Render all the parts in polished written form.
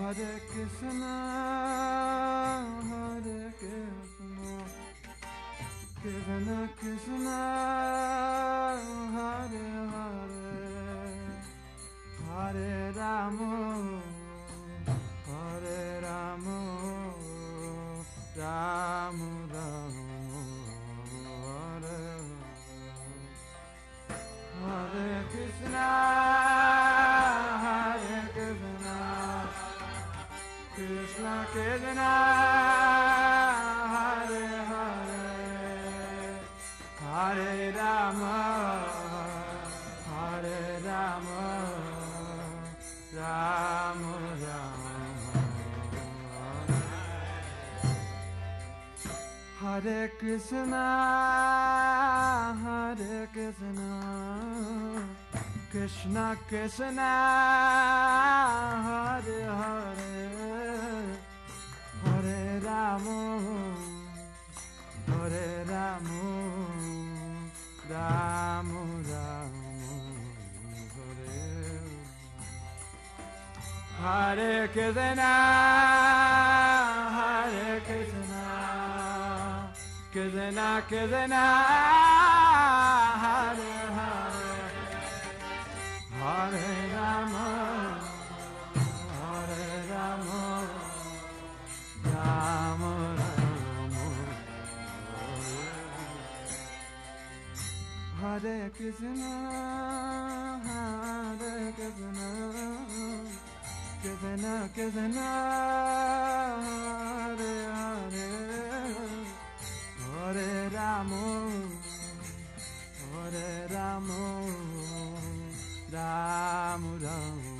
Hare Krishna, Hare Krishna, Krishna Krishna, Hare Hare, Hare Rama, Hare Rama, Rama Rama, Hare Hare Krishna, Hare Krishna, Krishna Krishna, Hare Hare, Hare Rama, Hare Rama, Rama Rama, Hare Krishna, Hare Krishna, Krishna Krishna, Hare Hare, Hare Rama, Hare Rama, Rama Rama, Hare Krishna, Hare Krishna, Krishna Krishna, Hare Hare, Hare Rama, Hare Rama, Rama Rama, Hare Krishna, Hare Krishna, Krishna Krishna, Hare Hare, Hare Rama, Hare Rama, Rama Rama,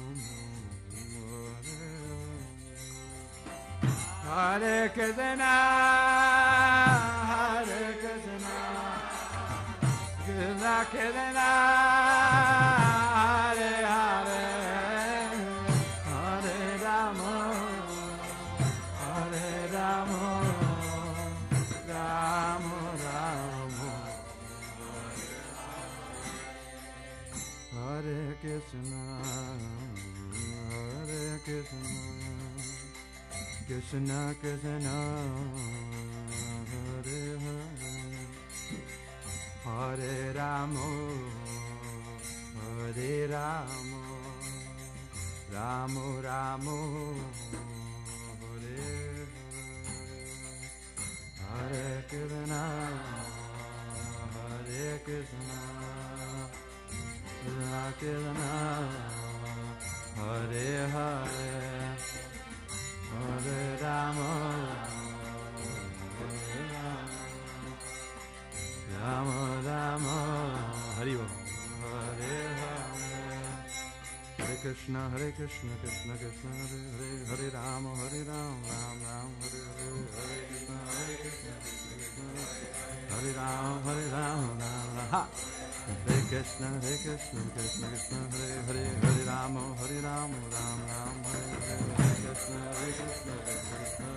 Hare Krishna, Hare Krishna, Krishna Krishna, Hare Hare, Hare Rama, Hare Rama, Rama Rama, Hare Krishna, Hare Krishna, Krishna Krishna, Hare Hare, Hare Rama, Hare Rama, Rama Rama, Hare Hare, Hare Krishna, Hare Krishna, Krishna Krishna, Hare Hare, Hare Rama, Hare Rama, Rama Rama, Hari Bol, Hare Hare, Hare Krishna, Krishna Krishna, Hare Hare, Hare Rama, Ram Ram, Hare Hare, Hare Krishna, Krishna Krishna, Hare Rama, Ram Ram, Ha. Hare Krishna, Krishna Krishna, Hare Hare, Hare Rama, Ram Ram, Hare Hare, Hare Krishna, Krishna Krishna,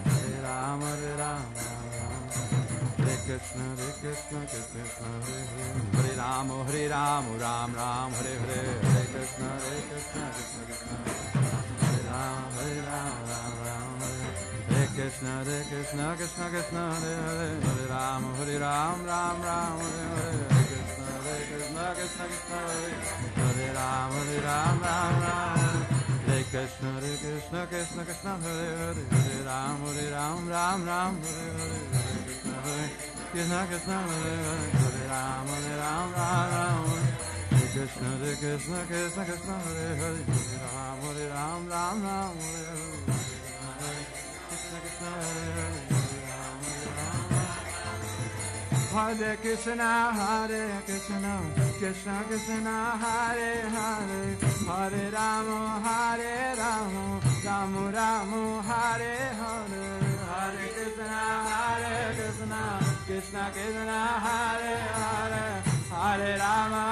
Hare Rama, Ram Ram, Hare Krishna, Krishna Krishna, Hare Hare, Hare Rama, Ram Ram, Hare Hare, Hare Krishna, Krishna Krishna, Hare Rama, Ram Ram, Hare Krishna, Krishna Krishna, Hare Hare, Hare Rama, Ram Ram, Hare Hare, Hare Krishna, Krishna Krishna, Hare Rama, Ram Ram, Hare Krishna, Krishna Krishna, Hare Hare, Hare Rama, Ram Ram, Hare Hare, Hare Krishna, Krishna Krishna, Hare Hare, Hare Rama, Ram Ram, Hare Krishna, Krishna Krishna, Hare Hare, Hare Rama, Ram Ram, Hare Hare, Krishna Krishna, Hare Hare, Hare Rama, Hare Krishna, Hare Krishna, Krishna Krishna, Hare Hare, Hare Rama, Rama Rama, Hare Hare, Hare Krishna, Krishna Krishna, Hare Hare, Hare Rama,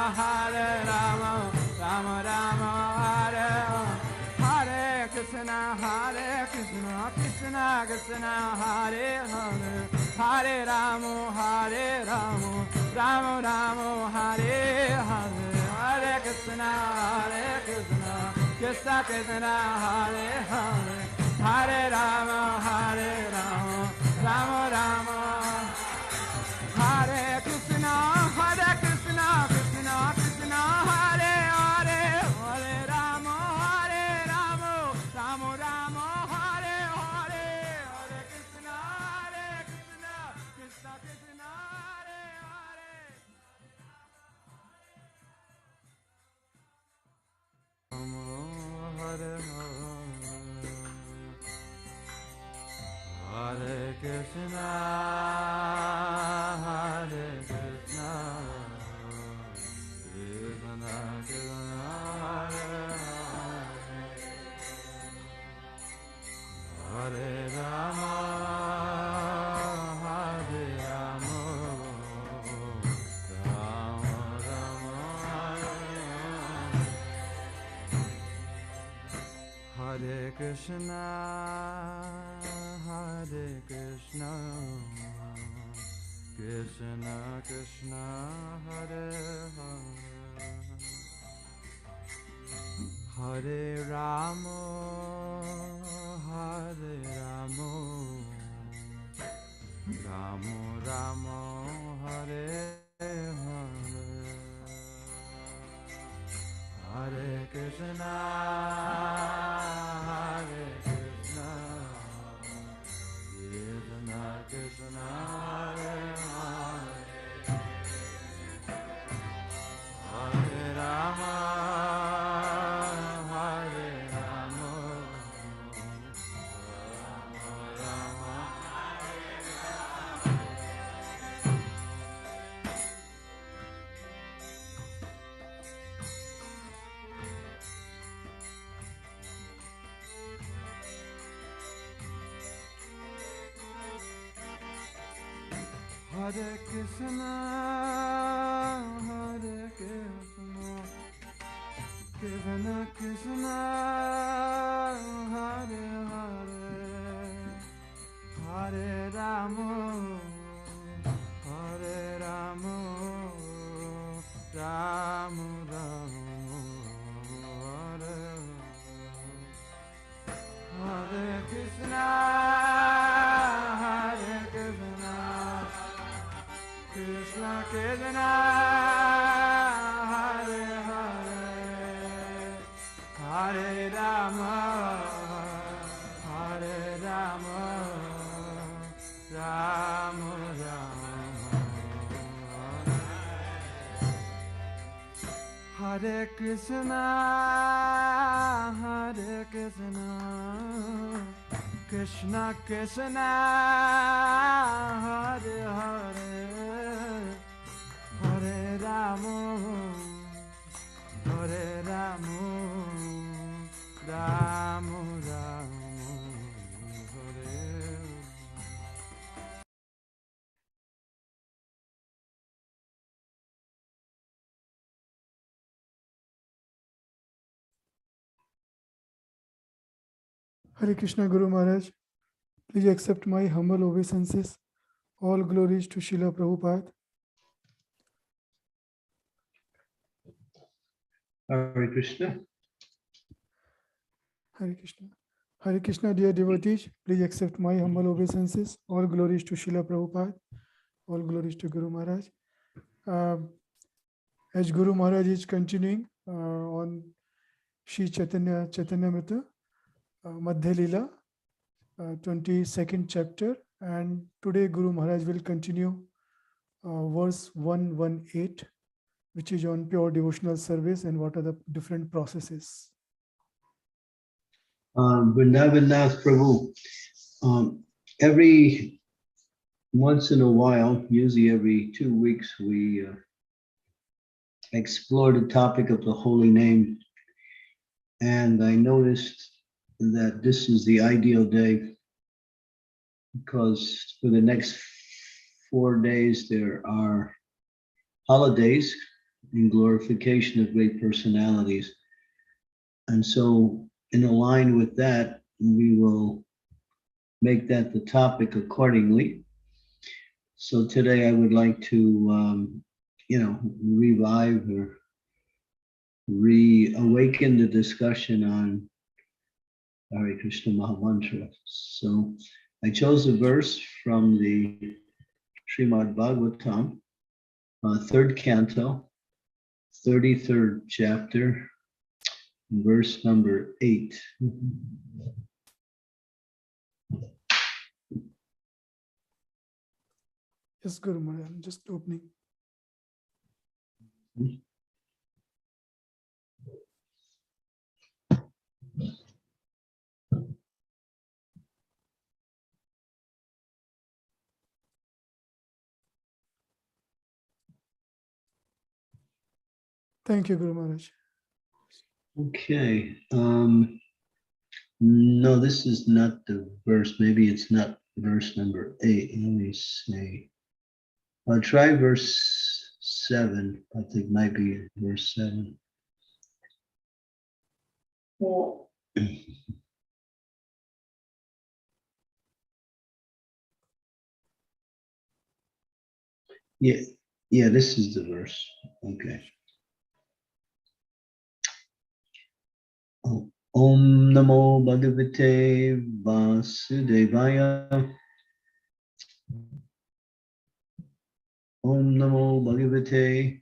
Rama Rama, Hare Hare, Hare Krishna, Krishna Krishna, Hare Hare, Hare Rama, Rama Rama, Hare Hare, Hare Krishna, Krishna Krishna Krishna Hare Hare Hare Rama Rama Rama Hare Krishna Krishna Krishna Hare Hare Hare Rama Rama Rama Hare Hare Hare Krishna Krishna Krishna Hare Hare Hare Hare Krishna Hare Krishna Krishna Krishna Hare Hare Rama Hare Rama Rama Rama Hare Krishna Hare Krishna Krishna Krishna Hare Hare Hare Rama Hare Rama Rama Rama Hare Hare Hare Krishna Hare Krishna Krishna Krishna Hare Hare Hare Rama Hare Rama Rama Hare Krishna Krishna Krishna Hare Hare Hare Rama Rama Rama Hare Hare Krishna Krishna Krishna Hare Hare Hare Rama Rama Rama Hare Krishna Krishna Krishna Hare Hare Hare Rama Rama Rama Hare Hare Krishna Guru Maharaj, please accept my humble obeisances. All glories to Srila Prabhupada. Hare Krishna. Hare Krishna. Hare Krishna, dear devotees, please accept my humble obeisances. All glories to Srila Prabhupada. All glories to Guru Maharaj. As Guru Maharaj is continuing on Shri Chaitanya Chaitamrita, Madhya Lila, 22nd chapter, and today Guru Maharaj will continue verse 118, which is on pure devotional service and what are the different processes. Vrindavan Prabhu, every once in a while, usually every 2 weeks, we explore the topic of the holy name. And I noticed that this is the ideal day because for the next 4 days, there are holidays in glorification of great personalities. And so in line with that, we will make that the topic accordingly. So today I would like to, revive or reawaken the discussion on Hare Krishna Mahamantra. So I chose a verse from the Srimad-Bhagavatam, third canto, 33rd chapter, verse number 8. Yes, Guru Maharaj, I'm just opening. Thank you, Guru Maharaj. Okay. No, this is not the verse. Maybe it's not verse number 8. Let me see. I'll try verse 7. I think might be verse 7. Oh. Yeah, this is the verse. Okay. Om Namo Bhagavate Vasudevaya. Om Namo Bhagavate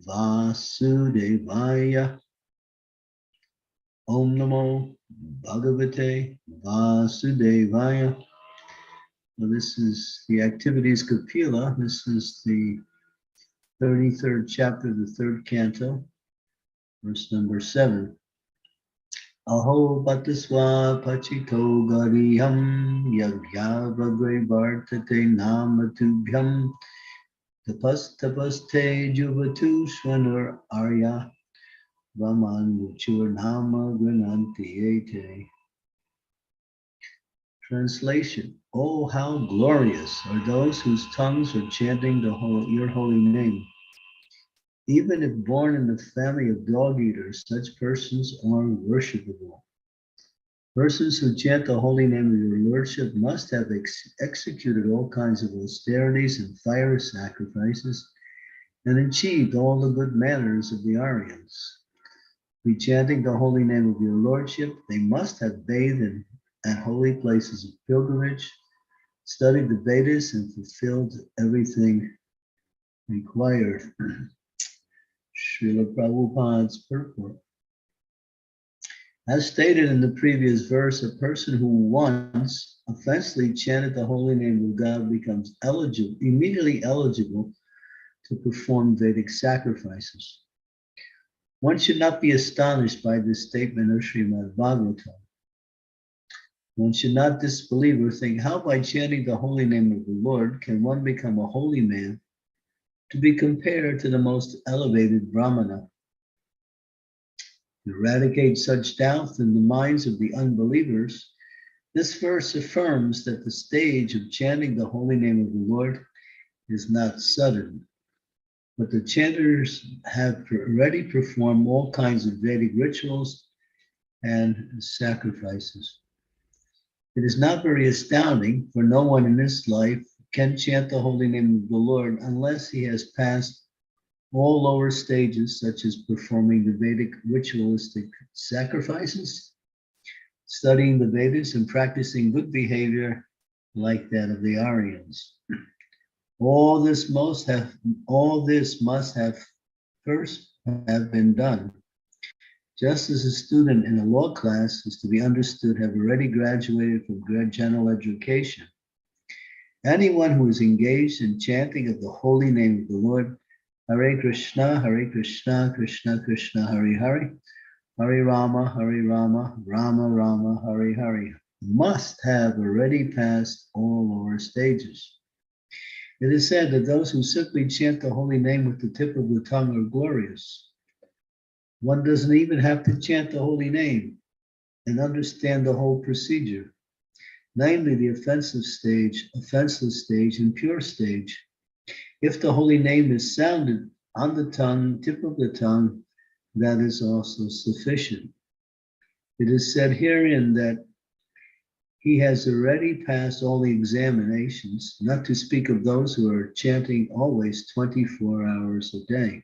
Vasudevaya. Om Namo Bhagavate Vasudevaya. Well, this is the Activities Kapila. This is the 33rd chapter, the 3rd canto, verse number 7. Aho Bataswa Pachito Gariham Yagya Vagre Vartate Namatubhyam Tapaste Juvatu Swanur Arya Vaman Vuchur Nama Grananti. Translation. Oh, how glorious are those whose tongues are chanting your holy name. Even if born in the family of dog eaters, such persons are worshipable. Persons who chant the holy name of your lordship must have executed all kinds of austerities and fire sacrifices and achieved all the good manners of the Aryans. Be chanting the holy name of your lordship, they must have bathed at holy places of pilgrimage, studied the Vedas, and fulfilled everything required. Srila Prabhupada's purport. As stated in the previous verse, a person who once offensively chanted the holy name of God becomes immediately eligible to perform Vedic sacrifices. One should not be astonished by this statement of Srimad-Bhagavatam. One should not disbelieve or think, how by chanting the holy name of the Lord can one become a holy man to be compared to the most elevated Brahmana? To eradicate such doubt in the minds of the unbelievers, this verse affirms that the stage of chanting the holy name of the Lord is not sudden, but the chanters have already performed all kinds of Vedic rituals and sacrifices. It is not very astounding, for no one in this life can chant the holy name of the Lord unless he has passed all lower stages, such as performing the Vedic ritualistic sacrifices, studying the Vedas, and practicing good behavior like that of the Aryans. All this must have first have been done. Just as a student in a law class is to be understood have already graduated from general education, anyone who is engaged in chanting of the holy name of the Lord, Hare Krishna, Krishna Krishna, Hare Hare, Hare Rama, Rama Rama, Hare Hare, must have already passed all lower stages. It is said that those who simply chant the holy name with the tip of the tongue are glorious. One doesn't even have to chant the holy name and understand the whole procedure, namely the offenseless stage, and pure stage. If the holy name is sounded on the tongue, tip of the tongue, that is also sufficient. It is said herein that he has already passed all the examinations, not to speak of those who are chanting always 24 hours a day.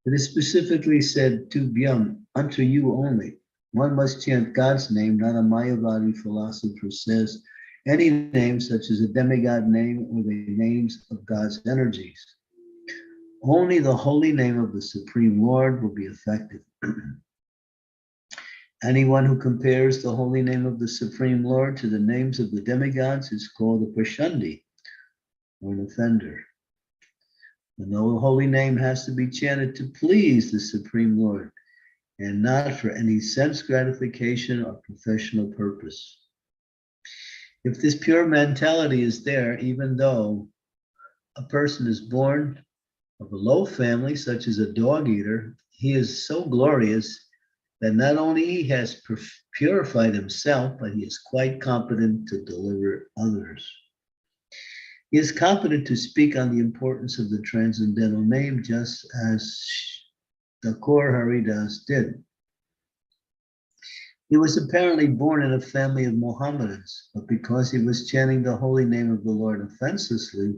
It is specifically said to Byam, unto you only. One must chant God's name, not a Mayavadi philosopher says any name such as a demigod name or the names of God's energies. Only the holy name of the Supreme Lord will be effective. Anyone who compares the holy name of the Supreme Lord to the names of the demigods is called a Prashandi, or an offender. The holy name has to be chanted to please the Supreme Lord and not for any sense gratification or professional purpose. If this pure mentality is there, even though a person is born of a low family, such as a dog eater, he is so glorious that not only he has purified himself, but he is quite competent to deliver others. He is competent to speak on the importance of the transcendental name, just as Thakur Haridas did. He was apparently born in a family of Mohammedans, but because he was chanting the holy name of the Lord offensively,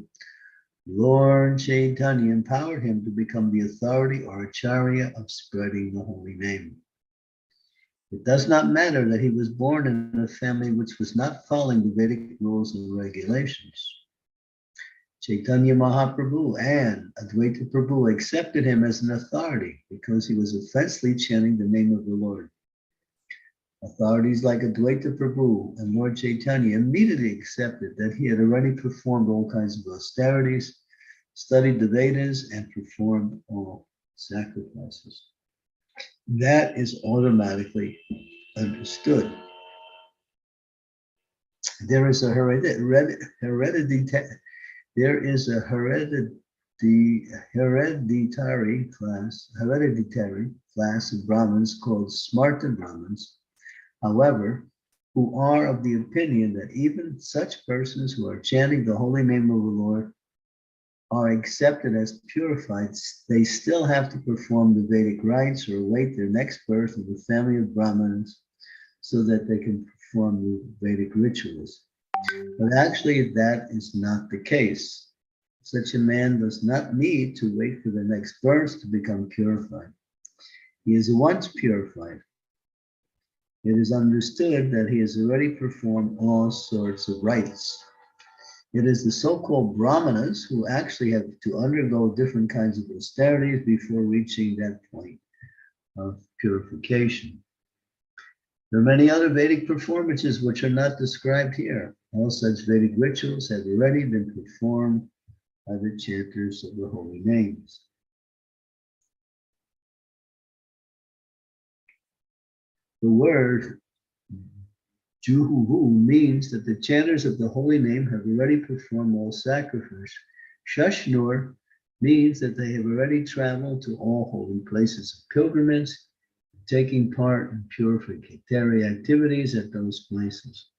Lord Chaitanya empowered him to become the authority or acharya of spreading the holy name. It does not matter that he was born in a family which was not following the Vedic rules and regulations. Chaitanya Mahaprabhu and Advaita Prabhu accepted him as an authority because he was offensively chanting the name of the Lord. Authorities like Advaita Prabhu and Lord Chaitanya immediately accepted that he had already performed all kinds of austerities, studied the Vedas, and performed all sacrifices. That is automatically understood. There is a hereditary class of Brahmins called Smarta Brahmins, however, who are of the opinion that even such persons who are chanting the holy name of the Lord are accepted as purified. They still have to perform the Vedic rites or await their next birth in the family of Brahmins so that they can perform the Vedic rituals. But actually, that is not the case. Such a man does not need to wait for the next birth to become purified. He is once purified. It is understood that he has already performed all sorts of rites. It is the so-called Brahmanas who actually have to undergo different kinds of austerities before reaching that point of purification. There are many other Vedic performances which are not described here. All such Vedic rituals have already been performed by the chanters of the holy names. The word Juhuhu means that the chanters of the holy name have already performed all sacrifice. Shashnur means that they have already traveled to all holy places of pilgrimage, taking part in purificatory activities at those places.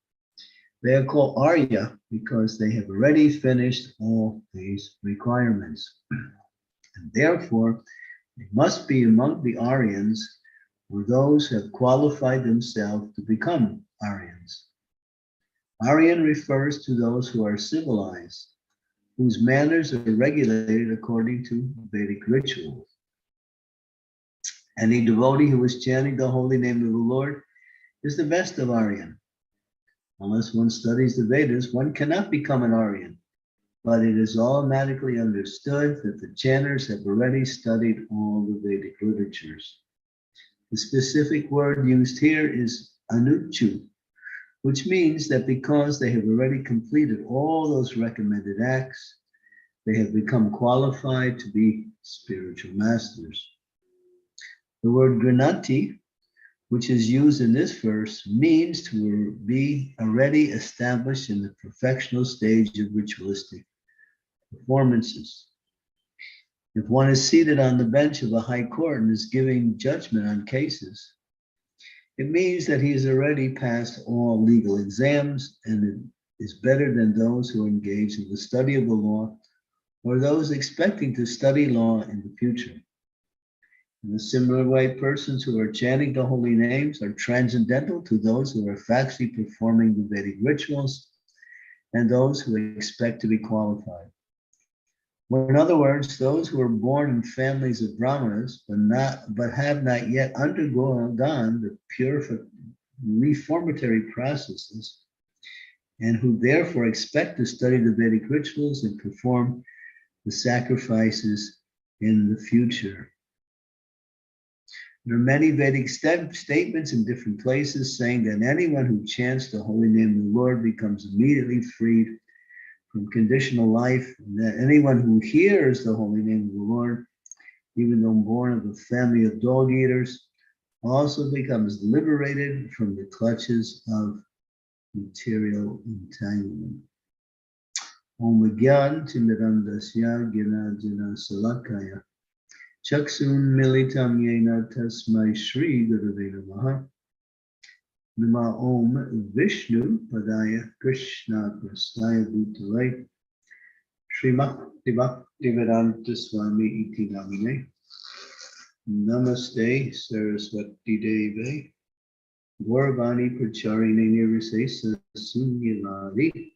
They are called Arya because they have already finished all these requirements. And therefore, they must be among the Aryans or those who have qualified themselves to become Aryans. Aryan refers to those who are civilized, whose manners are regulated according to Vedic rituals. Any devotee who is chanting the holy name of the Lord is the best of Aryan. Unless one studies the Vedas, one cannot become an Aryan, but it is automatically understood that the chanters have already studied all the Vedic literatures. The specific word used here is anuchu, which means that because they have already completed all those recommended acts, they have become qualified to be spiritual masters. The word granati, which is used in this verse, means to be already established in the perfectional stage of ritualistic performances. If one is seated on the bench of a high court and is giving judgment on cases, it means that he has already passed all legal exams and is better than those who engage in the study of the law or those expecting to study law in the future. In a similar way, persons who are chanting the holy names are transcendental to those who are factually performing the Vedic rituals and those who expect to be qualified. Or in other words, those who are born in families of Brahmanas, but have not yet undergone the reformatory processes, and who therefore expect to study the Vedic rituals and perform the sacrifices in the future. There are many Vedic statements in different places saying that anyone who chants the holy name of the Lord becomes immediately freed from conditional life, and that anyone who hears the holy name of the Lord, even though born of a family of dog eaters, also becomes liberated from the clutches of material entanglement. Om Gyan Timirandasya Gina Jina Salakaya Chaksun Militam Yena Tasmai Shri Gurave Namaha Nama Om Vishnu Padaya Krishna Prasaya Bhutale Srimati Bhaktivedanta Swami Iti Namine Namaste Saraswati Deve Gauravani Pracharine Nirvisesa Sunyavadi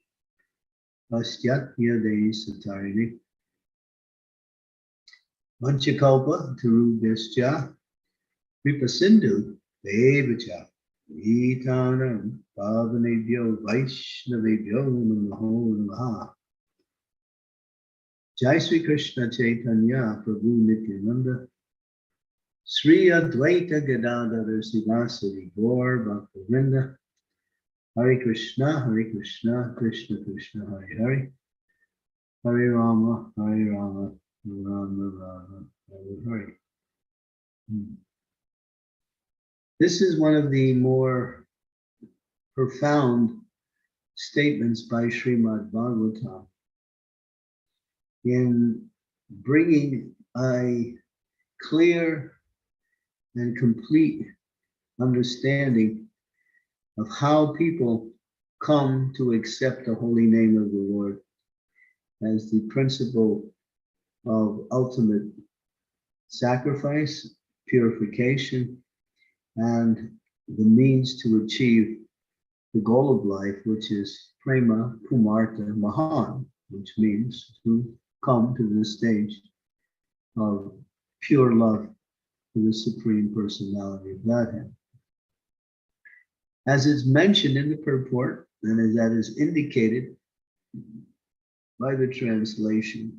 Pastyatya De Satarine Vanchakalpa Tarubhyascha Vipasindhu Devacha Itanam Pavanebhyo Vaishnavebhyo Namaho Namaha Jai Sri Krishna Chaitanya Prabhu Nityananda Sri Advaita Gadadhara Sivasari Gaur Bhaktivinoda Hare Krishna, Krishna Krishna, Hare Hare, Hare Rama, Rama Rama, Hare Hare. This is one of the more profound statements by Srimad-Bhagavatam in bringing a clear and complete understanding of how people come to accept the holy name of the Lord as the principle of ultimate sacrifice, purification, and the means to achieve the goal of life, which is prema pumarta mahan, which means to come to the stage of pure love for the Supreme Personality of Godhead. As is mentioned in the purport, and as that is indicated by the translation,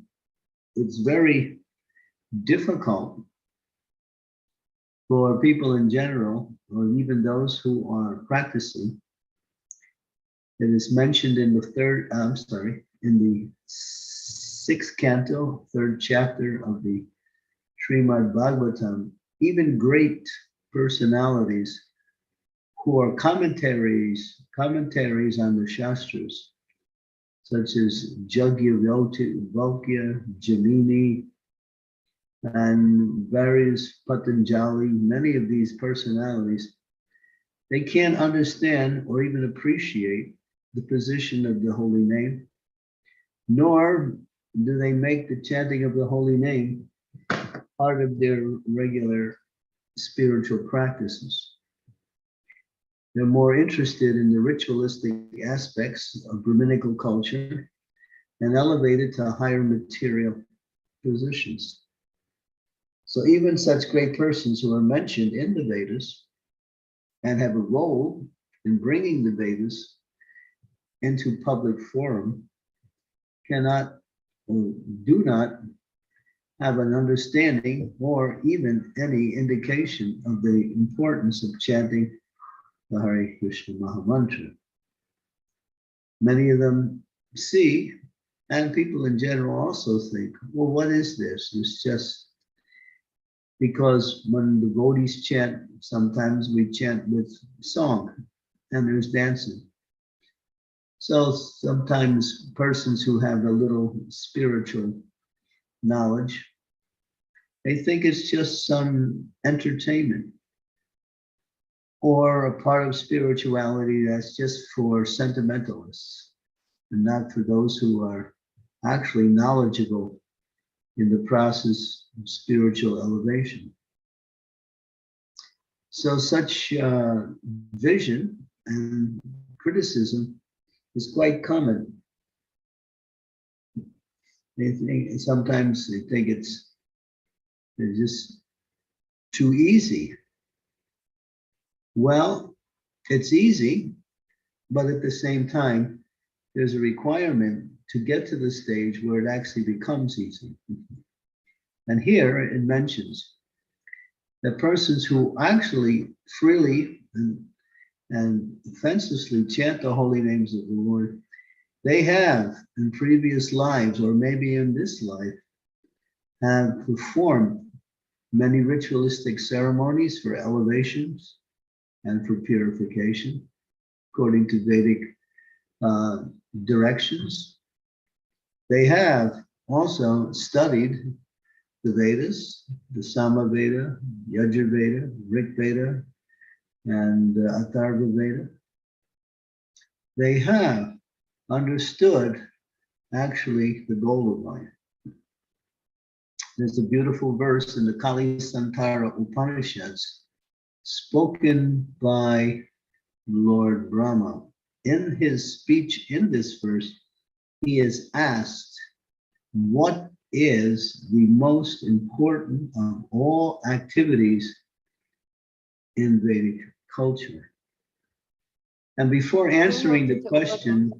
it's very difficult for people in general, or even those who are practicing. It is mentioned in the 6th canto, 3rd chapter of the Srimad-Bhagavatam, even great personalities who are commentaries on the Shastras, such as Yajnavalkya, Janini, and various Patanjali, many of these personalities, they can't understand or even appreciate the position of the holy name, nor do they make the chanting of the holy name part of their regular spiritual practices. They're more interested in the ritualistic aspects of Brahminical culture and elevated to higher material positions. So even such great persons who are mentioned in the Vedas and have a role in bringing the Vedas into public forum cannot or do not have an understanding or even any indication of the importance of chanting the Hare Krishna Mahamantra. Many of them see, and people in general also think, well, what is this? It's just because when the devotees chant, sometimes we chant with song and there's dancing. So sometimes persons who have a little spiritual knowledge, they think it's just some entertainment or a part of spirituality that's just for sentimentalists and not for those who are actually knowledgeable in the process of spiritual elevation. So such vision and criticism is quite common. Sometimes they think it's just too easy. Well, it's easy, but at the same time, there's a requirement to get to the stage where it actually becomes easy. And here it mentions that persons who actually freely and offenselessly chant the holy names of the Lord, they have in previous lives, or maybe in this life, have performed many ritualistic ceremonies for elevations and for purification, according to Vedic directions. They have also studied the Vedas, the Sama Veda, Yajur Veda, Rig Veda, and Atharva Veda. They have understood actually the goal of life. There's a beautiful verse in the Kali Santara Upanishads spoken by Lord Brahma. In his speech in this verse, he is asked, what is the most important of all activities in Vedic culture? And before answering the question,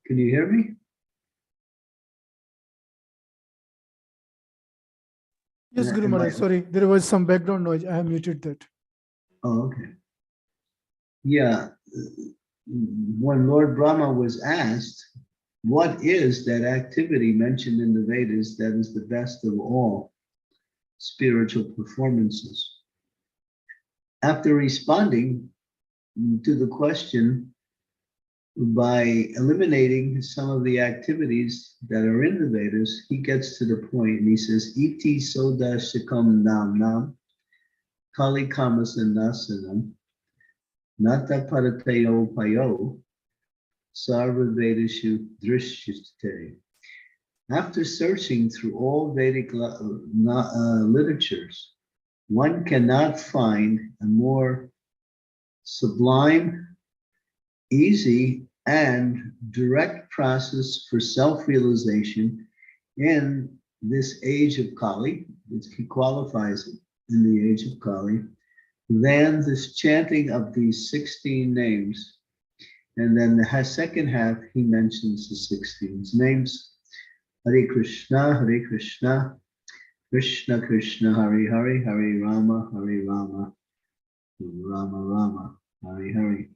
can you hear me? Yes, Guru Maharaj, sorry, there was some background noise. I have muted that. Oh, okay. Yeah, when Lord Brahma was asked, what is that activity mentioned in the Vedas that is the best of all spiritual performances? After responding to the question by eliminating some of the activities that are in the Vedas, he gets to the point and he says, Iti soda shikam nam nam, kali kamasandasanam, nata parateo payo, sarva vedashu drishyate. After searching through all Vedic literatures, one cannot find a more sublime, easy, and direct process for self-realization in this age of Kali, which he qualifies it in the age of Kali, than this chanting of these 16 names. And then the second half, he mentions the 16 names. Hare Krishna, Krishna Krishna, Hare Hare, Hare Rama, Rama Rama, Hare Hare.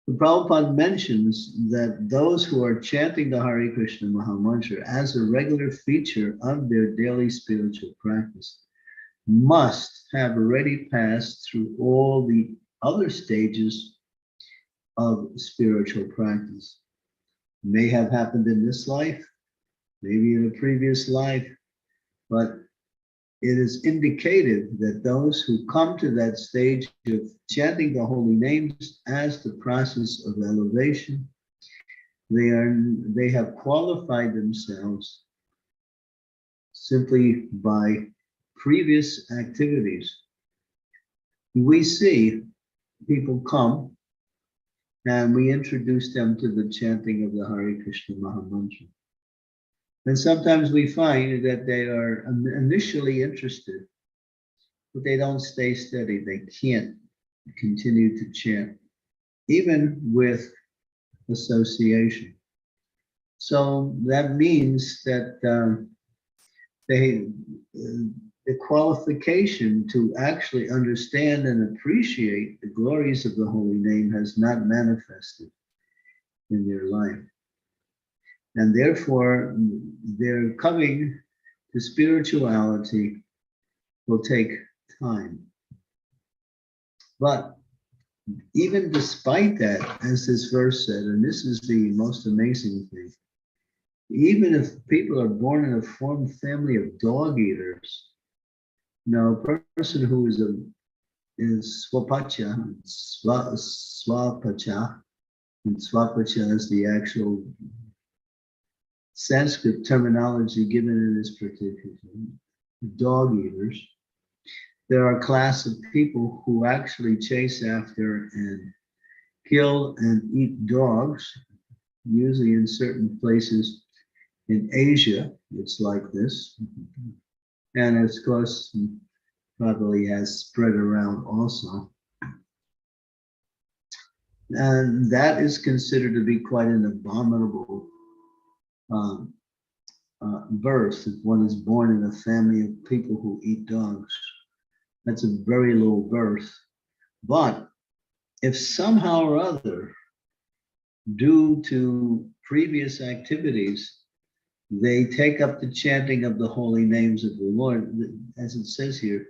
The Prabhupada mentions that those who are chanting the Hare Krishna Mahamantra as a regular feature of their daily spiritual practice must have already passed through all the other stages of spiritual practice. It may have happened in this life, maybe in a previous life, but it is indicated that those who come to that stage of chanting the holy names as the process of elevation, they have qualified themselves simply by previous activities. We see people come and we introduce them to the chanting of the Hare Krishna Mahamantra. And sometimes we find that they are initially interested, but they don't stay steady. They can't continue to chant, even with association. So that means that the qualification to actually understand and appreciate the glories of the holy name has not manifested in their life. And therefore, their coming to spirituality will take time. But even despite that, as this verse said, and this is the most amazing thing, even if people are born in a formed family of dog eaters, a person who is swapacha, swapacha, and swapacha is the actual Sanskrit terminology given in this particular dog eaters. There are a class of people who actually chase after and kill and eat dogs, usually in certain places in Asia, it's like this. And of course, probably has spread around also. And that is considered to be quite an abominable birth. If one is born in a family of people who eat dogs, that's a very low birth. But if somehow or other, due to previous activities, they take up the chanting of the holy names of the Lord, as it says here,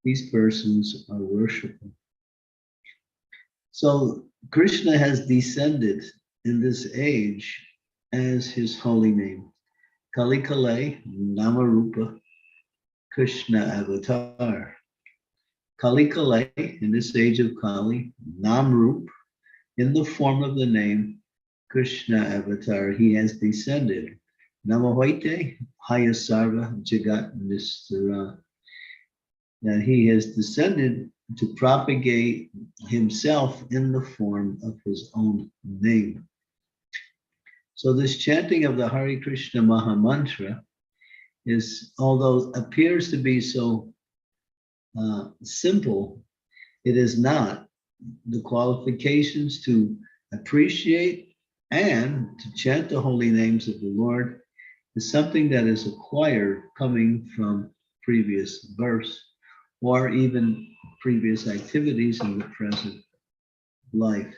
these persons are worshipful. So Krishna has descended in this age as his holy name. Kali Kale Namarupa Krishna Avatar. Kali Kale, in this age of Kali, Namrup, in the form of the name Krishna Avatar, he has descended. Namahoite Hayasarva Jagat Nistara. That he has descended to propagate himself in the form of his own name. So this chanting of the Hare Krishna Maha Mantra is, although appears to be so simple, it is not. The qualifications to appreciate and to chant the holy names of the Lord is something that is acquired coming from previous births or even previous activities in the present life.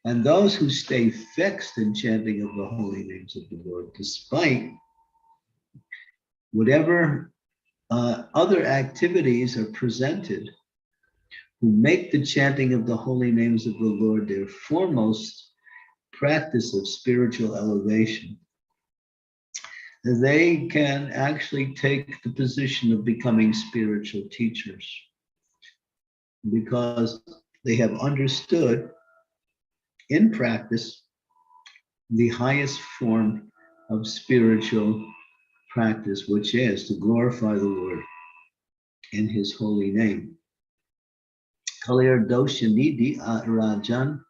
And those who stay fixed in chanting of the holy names of the Lord, despite whatever other activities are presented, who make the chanting of the holy names of the Lord their foremost practice of spiritual elevation, they can actually take the position of becoming spiritual teachers because they have understood in practice the highest form of spiritual practice, which is to glorify the Lord in his holy name. Kalir doshanidi rajan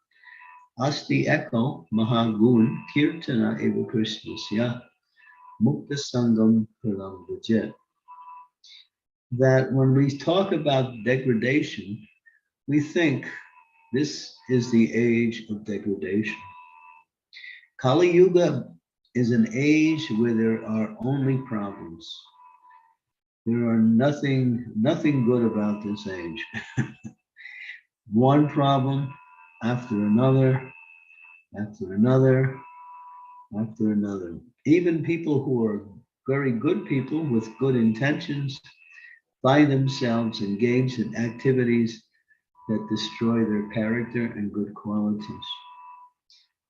asti eko mahagun kirtana eva krishnasya mukta sangam pralam vijay. That when we talk about degradation, we think this is the age of degradation. Kali Yuga is an age where there are only problems. There are nothing good about this age. One problem after another, after another, after another. Even people who are very good people with good intentions find themselves engaged in activities that destroy their character and good qualities.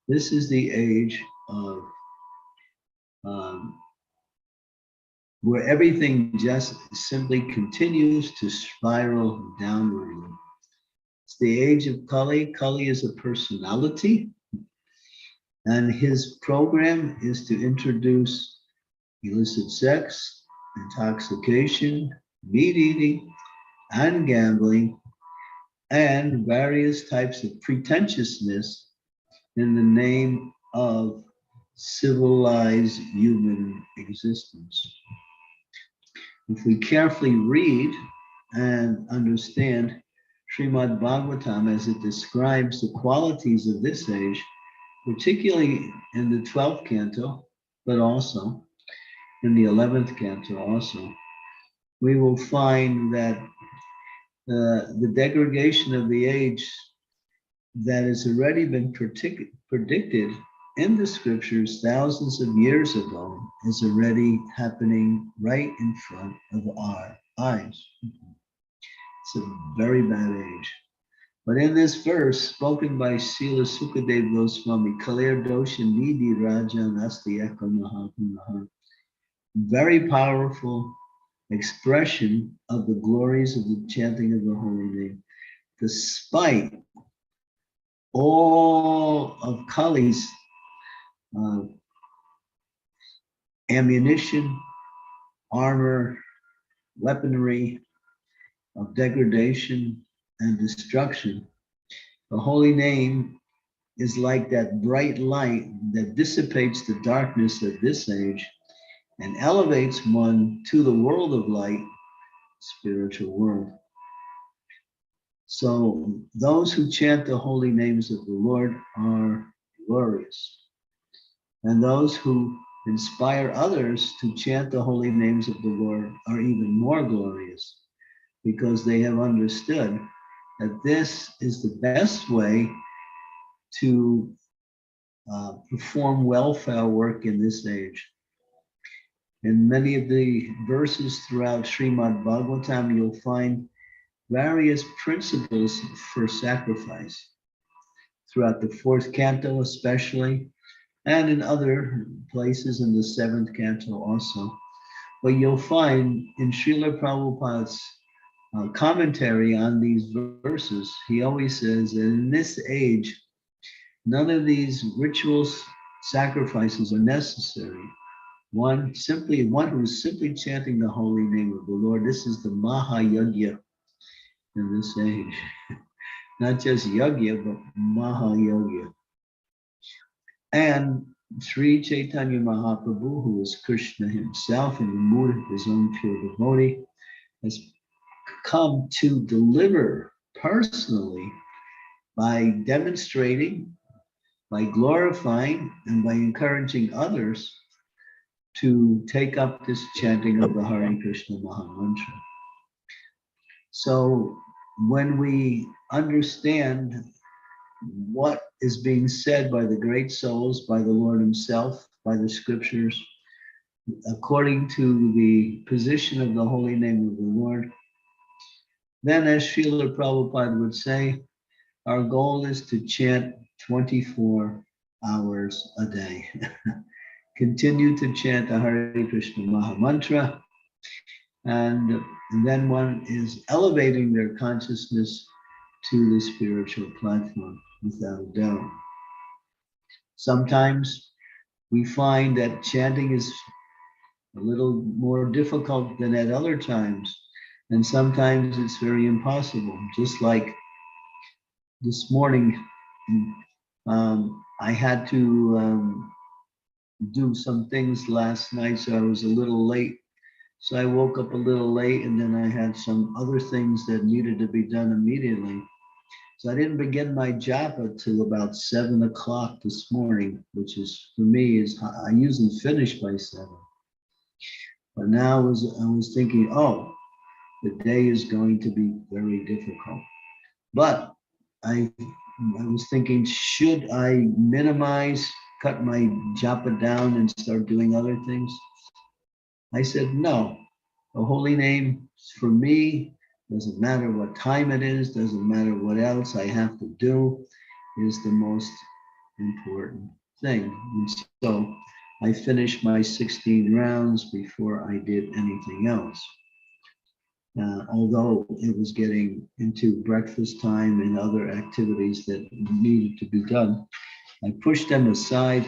This is the age of where everything just simply continues to spiral downwardly. It's the age of Kali. Kali is a personality, and his program is to introduce illicit sex, intoxication, meat eating, and gambling, and various types of pretentiousness in the name of civilized human existence. If we carefully read and understand Srimad-Bhagavatam as it describes the qualities of this age, particularly in the 12th canto, but also in the 11th canto also, we will find that the degradation of the age that has already been predicted in the scriptures thousands of years ago is already happening right in front of our eyes. It's a very bad age. But in this verse, spoken by Srila Sukadeva Goswami, Kalir Dosha Nidhi Rajan Asti Eka Mahapunaha, very powerful expression of the glories of the chanting of the holy name, despite all of Kali's ammunition, armor, weaponry of degradation and destruction. The holy name is like that bright light that dissipates the darkness of this age and elevates one to the world of light, spiritual world. So those who chant the holy names of the Lord are glorious. And those who inspire others to chant the holy names of the Lord are even more glorious, because they have understood that this is the best way to perform welfare work in this age. In many of the verses throughout Srimad-Bhagavatam, you'll find various principles for sacrifice. Throughout the fourth canto especially, and in other places in the seventh canto also. But you'll find in Srila Prabhupada's commentary on these verses, he always says that in this age, none of these rituals, sacrifices are necessary. One who's simply chanting the holy name of the Lord, this is the Mahayagya in this age. Not just Yagya, but Mahayagya. And Sri Chaitanya Mahaprabhu, who is Krishna himself in the mood of his own pure devotee, has come to deliver personally by demonstrating, by glorifying, and by encouraging others to take up this chanting of the Hare Krishna Mahamantra. So when we understand what is being said by the great souls, by the Lord himself, by the scriptures, according to the position of the holy name of the Lord, then as Srila Prabhupada would say, our goal is to chant 24 hours a day. Continue to chant the Hare Krishna Mahamantra, and then one is elevating their consciousness to the spiritual platform, without a doubt. Sometimes we find that chanting is a little more difficult than at other times, and sometimes it's very impossible. Just like this morning, I had to do some things last night, so I was a little late. So I woke up a little late, and then I had some other things that needed to be done immediately. So I didn't begin my japa till about 7 o'clock this morning, which is, for me, I usually finish by 7. But now I was thinking, oh, the day is going to be very difficult. But I was thinking, should I cut my japa down and start doing other things? I said, no, the holy name for me, doesn't matter what time it is, doesn't matter what else I have to do, is the most important thing. And so I finished my 16 rounds before I did anything else. Although it was getting into breakfast time and other activities that needed to be done, I pushed them aside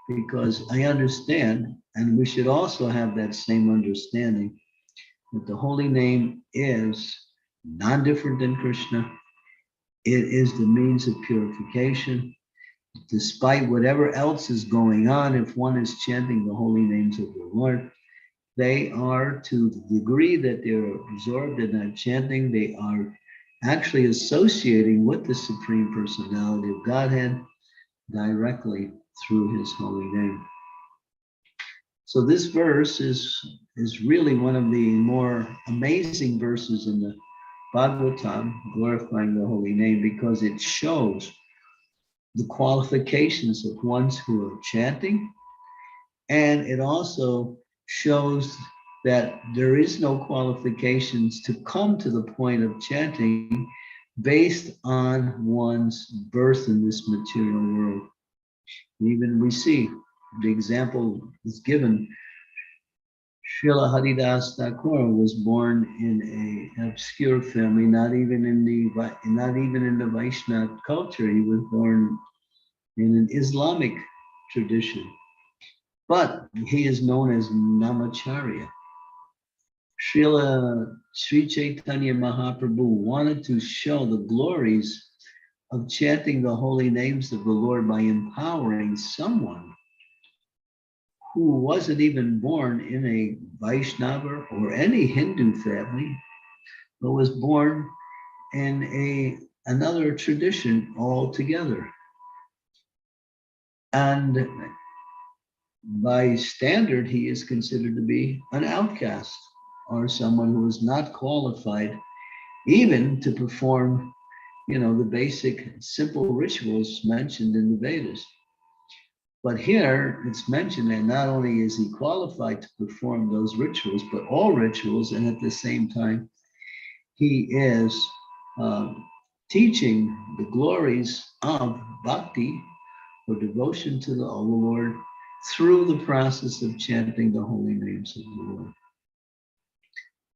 because I understand, and we should also have that same understanding, that the holy name is non-different than Krishna. It is the means of purification. Despite whatever else is going on, if one is chanting the holy names of the Lord, they are, to the degree that they're absorbed in that chanting, they are actually associating with the Supreme Personality of Godhead directly through his holy name. So this verse is really one of the more amazing verses in the Bhagavatam, glorifying the holy name, because it shows the qualifications of ones who are chanting, and it also shows that there is no qualifications to come to the point of chanting based on one's birth in this material world. And even we see the example is given. Srila Haridas Thakur was born in an obscure family, not even in the Vaishnava culture. He was born in an Islamic tradition, but he is known as Namacharya. Sri Chaitanya Mahaprabhu wanted to show the glories of chanting the holy names of the Lord by empowering someone who wasn't even born in a Vaishnava or any Hindu family, but was born in another tradition altogether. And by standard, he is considered to be an outcast or someone who is not qualified even to perform, the basic simple rituals mentioned in the Vedas. But here it's mentioned that not only is he qualified to perform those rituals, but all rituals, and at the same time, he is teaching the glories of bhakti or devotion to the Lord through the process of chanting the holy names of the Lord.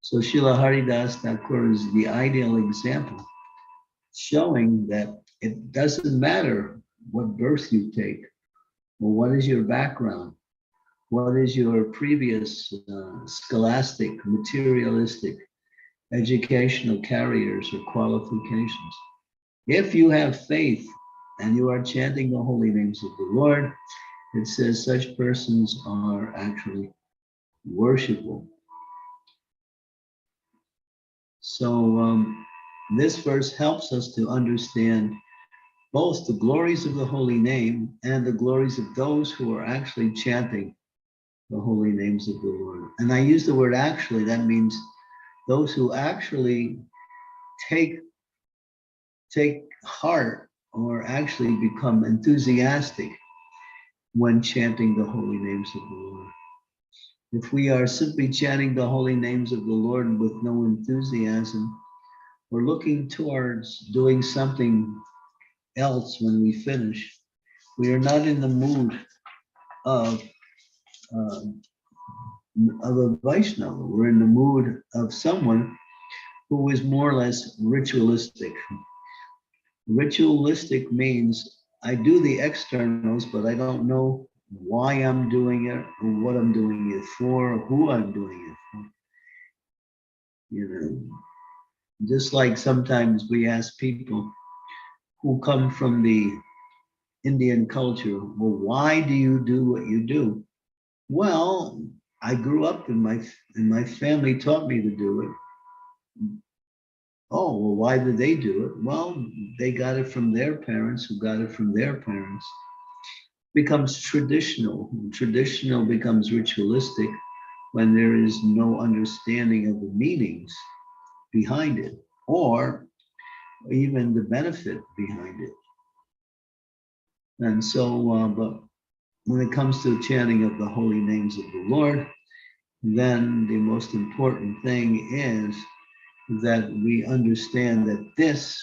So Srila Haridas Thakur is the ideal example, showing that it doesn't matter what birth you take, or what is your background, what is your previous scholastic, materialistic, educational carriers or qualifications. If you have faith and you are chanting the holy names of the Lord, it says such persons are actually worshipable. So this verse helps us to understand both the glories of the holy name and the glories of those who are actually chanting the holy names of the Lord. And I use the word actually, that means those who actually take heart or actually become enthusiastic when chanting the holy names of the Lord. If we are simply chanting the holy names of the Lord with no enthusiasm, we're looking towards doing something else when we finish. We are not in the mood of a Vaishnava. We're in the mood of someone who is more or less ritualistic. Ritualistic means I do the externals, but I don't know why I'm doing it, or what I'm doing it for, or who I'm doing it for. Just like sometimes we ask people who come from the Indian culture, well, why do you do what you do? Well, I grew up and my family taught me to do it. Oh, well, why did they do it? Well, they got it from their parents, who got it from their parents. Becomes traditional. Traditional becomes ritualistic when there is no understanding of the meanings behind it, or even the benefit behind it. And so, but when it comes to chanting of the holy names of the Lord, then the most important thing is that we understand that this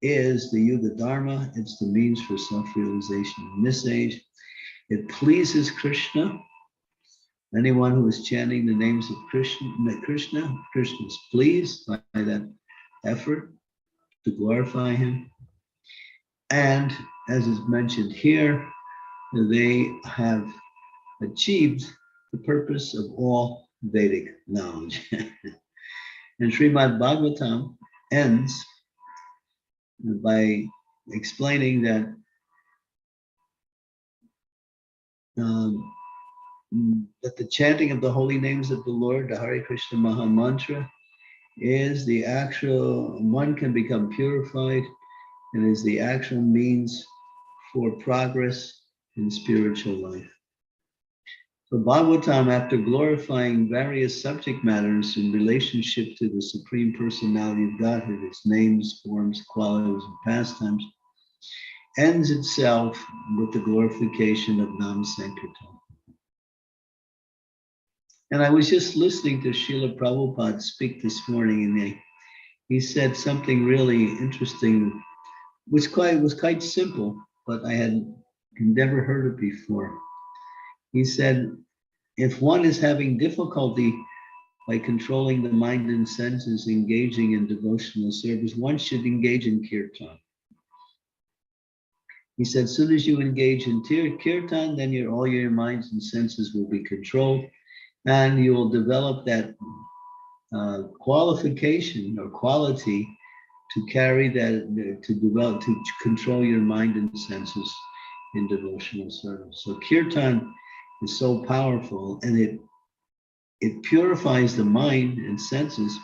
is the Yuga Dharma. It's the means for self-realization in this age. It pleases Krishna. Anyone who is chanting the names of Krishna is pleased by that effort to glorify him. And as is mentioned here, they have achieved the purpose of all Vedic knowledge. And Srimad-Bhagavatam ends by explaining that that the chanting of the holy names of the Lord, the Hare Krishna Maha Mantra, is the actual, one can become purified and is the actual means for progress in spiritual life. So Bhagavatam, after glorifying various subject matters in relationship to the Supreme Personality of Godhead, its names, forms, qualities, and pastimes, ends itself with the glorification of Nam Sankirtan. And I was just listening to Srila Prabhupada speak this morning, and he said something really interesting, which was quite simple, but I had never heard it before. He said, if one is having difficulty by controlling the mind and senses, engaging in devotional service, one should engage in kirtan. He said, as soon as you engage in kirtan, then all your minds and senses will be controlled, and you will develop that qualification or quality to carry that, to develop, to control your mind and senses in devotional service. So kirtan is so powerful, and it purifies the mind and senses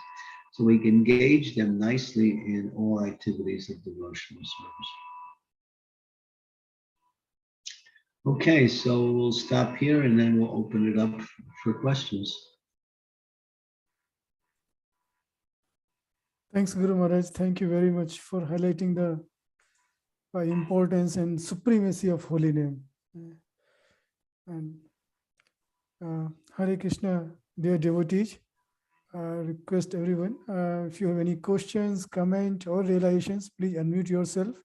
so we can engage them nicely in all activities of devotional service. Okay, so we'll stop here and then we'll open it up for questions. Thanks, Guru Maharaj. Thank you very much for highlighting the importance and supremacy of holy name. And Hare Krishna, dear devotees, request everyone, if you have any questions, comment or realizations, please unmute yourself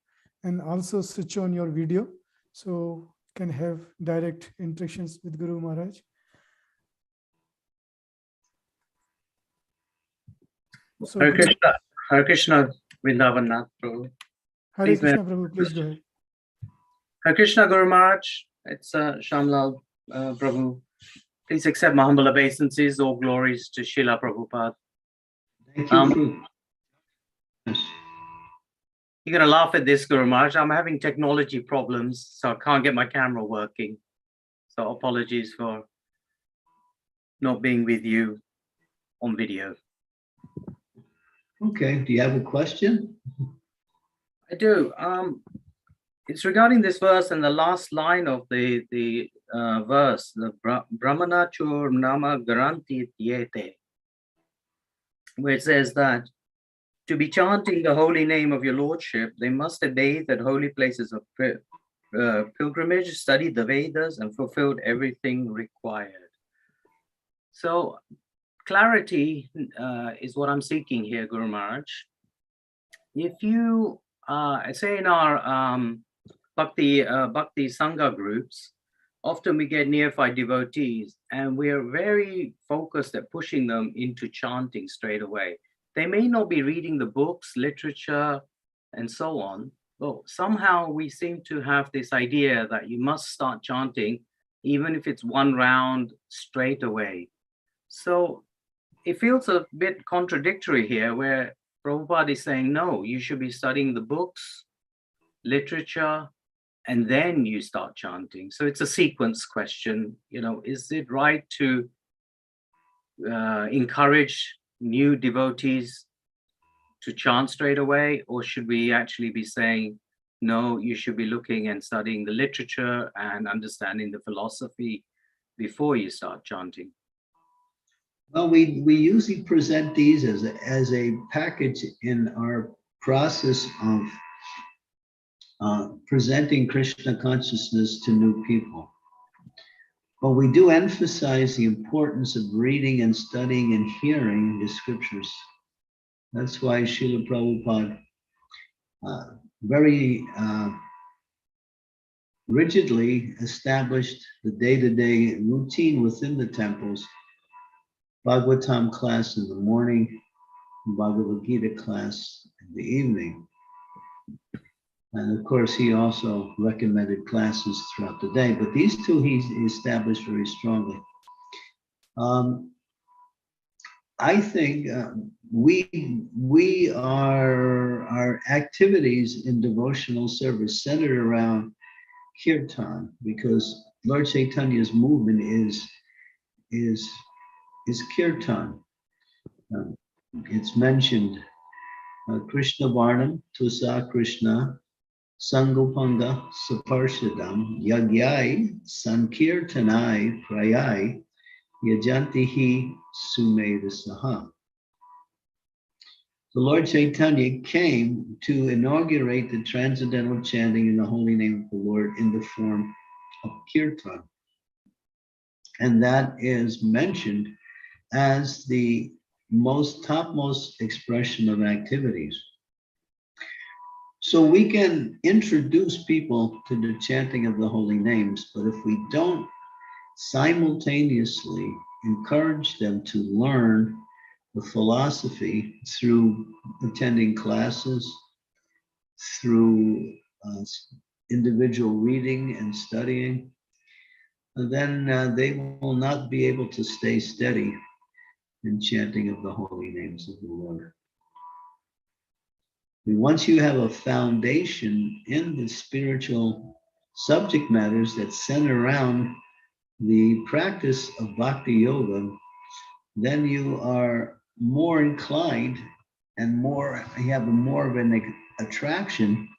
and also switch on your video so can have direct interactions with Guru Maharaj. So Hare Krishna, Vrindavan Prabhu. Hare Krishna, Prabhu, please go ahead. Hare Krishna, Guru Maharaj. It's Shamlal Prabhu. Please accept my humble obeisances. All glories to Srila Prabhupada. Thank you. Yes. You're going to laugh at this, Guru Maharaj. I'm having technology problems, so I can't get my camera working. So apologies for not being with you on video. Okay, do you have a question? I do. It's regarding this verse and the last line of the verse, the Brahmana Chur Nama Garanti Yete, where it says that to be chanting the holy name of your Lordship, they must have bathed at holy places of pilgrimage, studied the Vedas, and fulfilled everything required. So clarity is what I'm seeking here, Guru Maharaj. If you say in our Bhakti Sangha groups, often we get neophyte devotees and we are very focused at pushing them into chanting straight away. They may not be reading the books, literature, and so on, but somehow we seem to have this idea that you must start chanting, even if it's one round straight away. So it feels a bit contradictory here, where Prabhupada is saying, no, you should be studying the books, literature, and then you start chanting. So it's a sequence question. You know, is it right to encourage new devotees to chant straight away, or should we actually be saying, no, you should be looking and studying the literature and understanding the philosophy before you start chanting? Well, we usually present these as a package in our process of presenting Krishna consciousness to new people. But we do emphasize the importance of reading and studying and hearing the scriptures. That's why Srila Prabhupada very rigidly established the day-to-day routine within the temples. Bhagavatam class in the morning, Bhagavad Gita class in the evening. And of course, he also recommended classes throughout the day, but these two he established very strongly. I think our activities in devotional service centered around kirtan, because Lord Chaitanya's movement is kirtan. It's mentioned Krishna Varnam, Tusa Krishna, Sangopanga Saparshadam, Yagyai, Sankirtanai, Prayai, Yajantihi Sumeda Saha. The Lord Chaitanya came to inaugurate the transcendental chanting in the holy name of the Lord in the form of kirtan. And that is mentioned as the topmost expression of activities. So we can introduce people to the chanting of the holy names, but if we don't simultaneously encourage them to learn the philosophy through attending classes, through individual reading and studying, then they will not be able to stay steady in chanting of the holy names of the Lord. And once you have a foundation in the spiritual subject matters that center around the practice of bhakti yoga, then you are more inclined and more, you have more of an attraction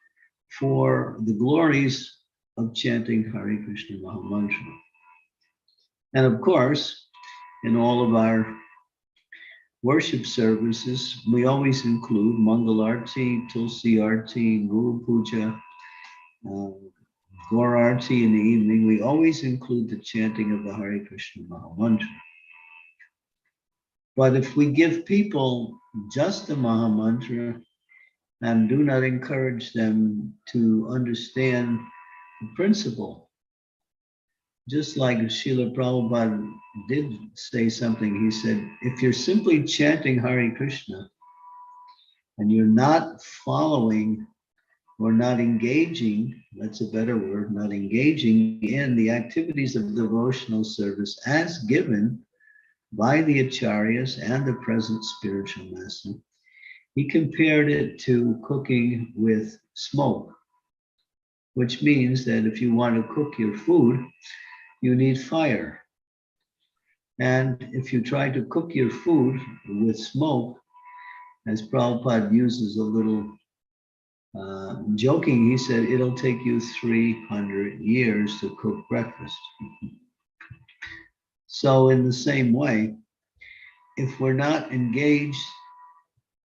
for the glories of chanting Hare Krishna Mahamantra. And of course, in all of our worship services, we always include Mangalarti, Tulsi Arti, Guru Puja, Gaur Arti in the evening. We always include the chanting of the Hare Krishna Mahamantra. But if we give people just the Mahamantra and do not encourage them to understand the principle, just like Srila Prabhupada did say something, he said, if you're simply chanting Hare Krishna and you're not following or not engaging, that's a better word, not engaging in the activities of devotional service as given by the acharyas and the present spiritual master, he compared it to cooking with smoke, which means that if you want to cook your food, you need fire. And if you try to cook your food with smoke, as Prabhupada uses a little joking, he said, it'll take you 300 years to cook breakfast. So in the same way, if we're not engaged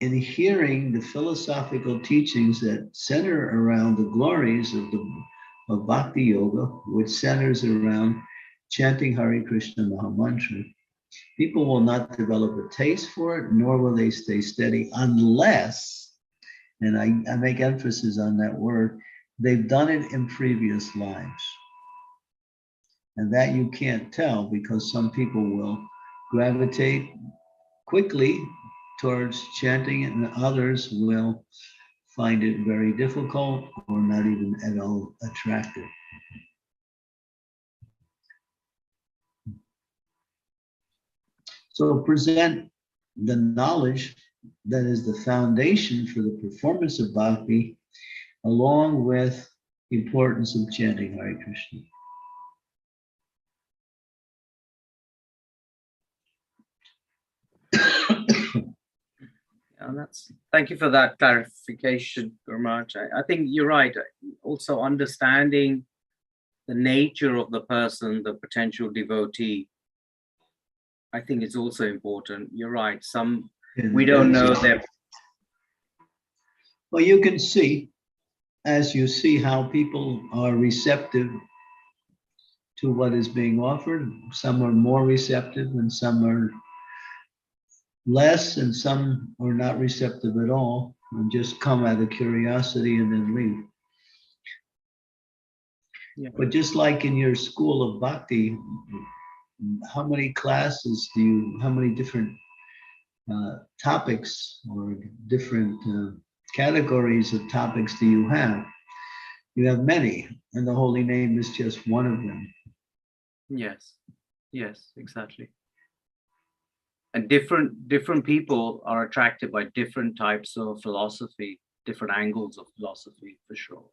in hearing the philosophical teachings that center around the glories of Bhakti Yoga, which centers around chanting Hare Krishna Mahamantra, people will not develop a taste for it, nor will they stay steady unless, and I make emphasis on that word, they've done it in previous lives. And that you can't tell because some people will gravitate quickly towards chanting it and others will find it very difficult or not even at all attractive. So present the knowledge that is the foundation for the performance of bhakti, along with the importance of chanting Hare Krishna. Thank you for that clarification, Guru Maharaj. I think you're right. Also understanding the nature of the person, the potential devotee, I think is also important. You're right. We don't know them. Well, you can see, as you see how people are receptive to what is being offered, some are more receptive and some are less, and some are not receptive at all and just come out of curiosity and then leave. Yeah. But just like in your school of bhakti, how many classes do you, how many different topics or different categories of topics do you have? You have many, and the holy name is just one of them. Yes, yes, exactly. And different people are attracted by different types of philosophy, different angles of philosophy, for sure.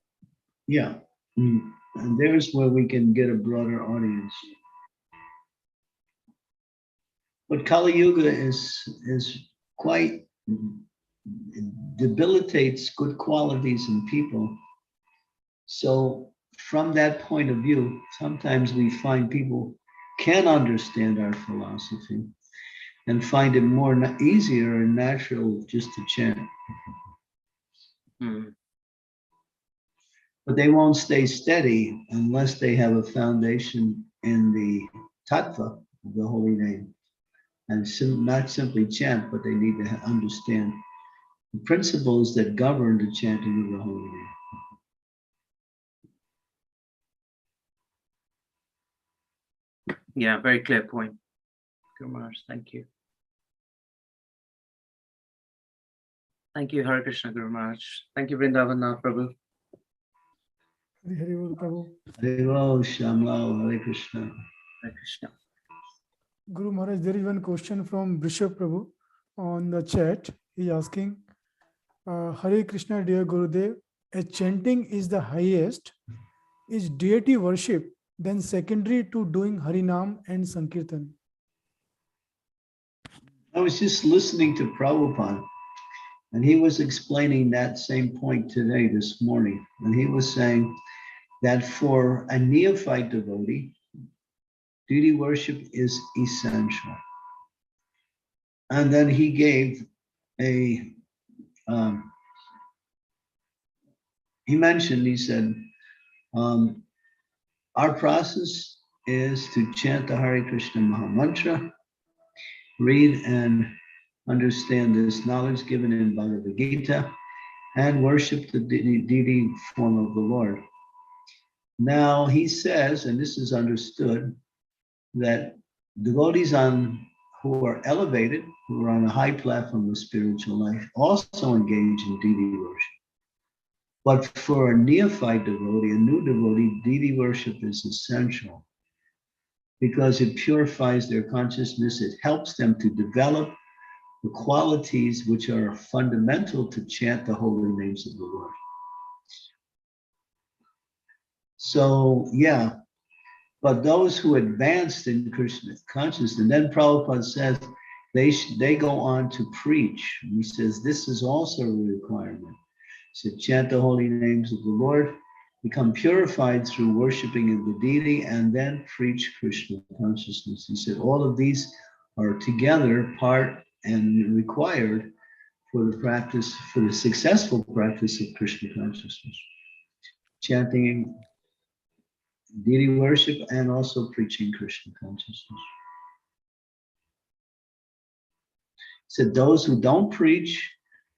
Yeah, and there's where we can get a broader audience. But Kali Yuga is quite, debilitates good qualities in people. So from that point of view, sometimes we find people can understand our philosophy and find it more easier and natural just to chant. But they won't stay steady unless they have a foundation in the tattva of the holy name. And not simply chant, but they need to understand the principles that govern the chanting of the holy name. Yeah, very clear point. Guru Maharaj, thank you. Thank you, Hare Krishna, Guru Maharaj. Thank you, Vrindavana Prabhu. Hare Bol Prabhu. Hare Bol, Shamlao, Hare Krishna. Hare Krishna. Guru Maharaj, there is one question from Bishop Prabhu on the chat. He is asking, Hare Krishna, dear Gurudev, as chanting is the highest, is deity worship then secondary to doing Harinam and Sankirtan? I was just listening to Prabhupada, and he was explaining that same point today, this morning. And he was saying that for a neophyte devotee, deity worship is essential. And then he gave he mentioned, he said, our process is to chant the Hare Krishna Mahamantra, read and understand this knowledge given in Bhagavad Gita, and worship the deity form of the Lord. Now he says, and this is understood, that devotees who are elevated, who are on a high platform of spiritual life, also engage in deity worship. But for a neophyte devotee, a new devotee, deity worship is essential because it purifies their consciousness. It helps them to develop the qualities which are fundamental to chant the holy names of the Lord. So, yeah, but those who advanced in Krishna consciousness, and then Prabhupada says they go on to preach. And he says this is also a requirement. So chant the holy names of the Lord, become purified through worshiping of the deity, and then preach Krishna consciousness. He said all of these are together part and required for the practice, for the successful practice of Krishna consciousness. Chanting deity worship and also preaching Krishna consciousness. He said those who don't preach,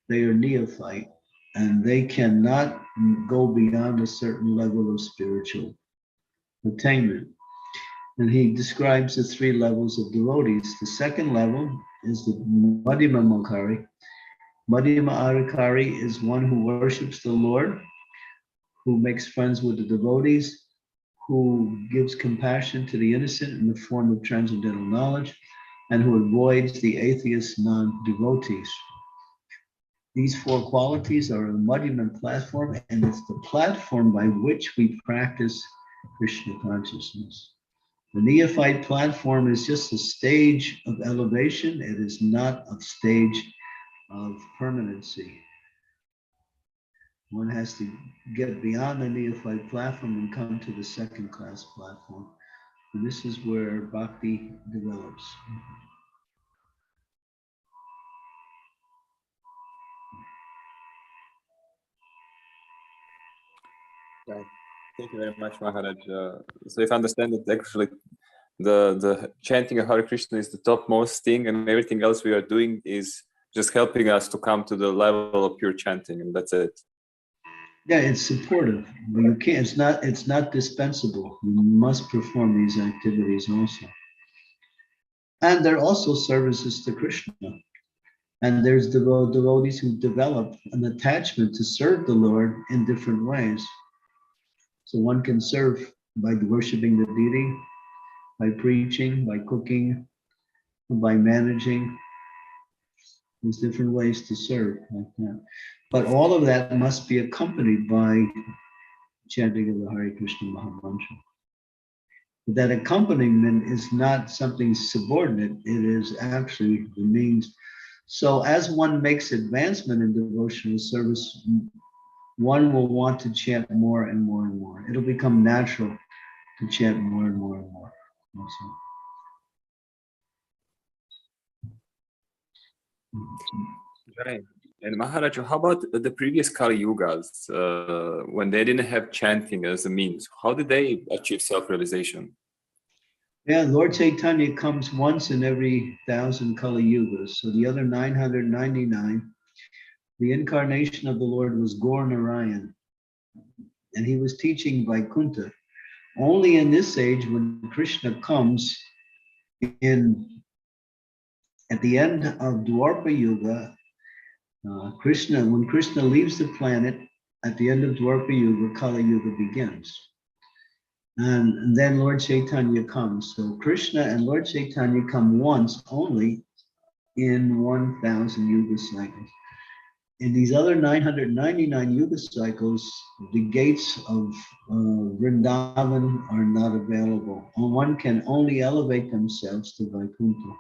they are neophyte, and they cannot go beyond a certain level of spiritual attainment. And he describes the 3 levels of devotees. The second level is the Madhyama Makari. Madhyama Adhikari is one who worships the Lord, who makes friends with the devotees, who gives compassion to the innocent in the form of transcendental knowledge, and who avoids the atheist non-devotees. These 4 qualities are a Madhyama platform, and it's the platform by which we practice Krishna consciousness. The neophyte platform is just a stage of elevation. It is not a stage of permanency. One has to get beyond the neophyte platform and come to the second class platform. And this is where bhakti develops. Right. Thank you very much, Maharaj. So if I understand it, actually, the chanting of Hare Krishna is the topmost thing, and everything else we are doing is just helping us to come to the level of pure chanting, and that's it. Yeah, it's supportive, but you can't. It's not dispensable. You must perform these activities also, and they're also services to Krishna. And there's devotees who develop an attachment to serve the Lord in different ways. So one can serve by worshiping the deity, by preaching, by cooking, by managing. There's different ways to serve like that. But all of that must be accompanied by chanting of the Hare Krishna Mahamantra. But that accompaniment is not something subordinate. It is actually the means. So as one makes advancement in devotional service, one will want to chant more and more and more. It'll become natural to chant more and more and more. Also. Right. And Maharaj, how about the previous Kali Yugas, when they didn't have chanting as a means? How did they achieve self-realization? Yeah, Lord Chaitanya comes once in every 1,000 Kali Yugas. So the other 999, the incarnation of the Lord was Gaur Narayan. And he was teaching Vaikuntha. Only in this age, when Krishna comes at the end of Dwapara Yuga, when Krishna leaves the planet, at the end of Dwapara Yuga, Kali Yuga begins. And then Lord Chaitanya comes. So Krishna and Lord Chaitanya come once only in 1,000 Yuga cycles. in these other 999 yuga cycles, the gates of Vrindavan are not available. One can only elevate themselves to Vaikuntha.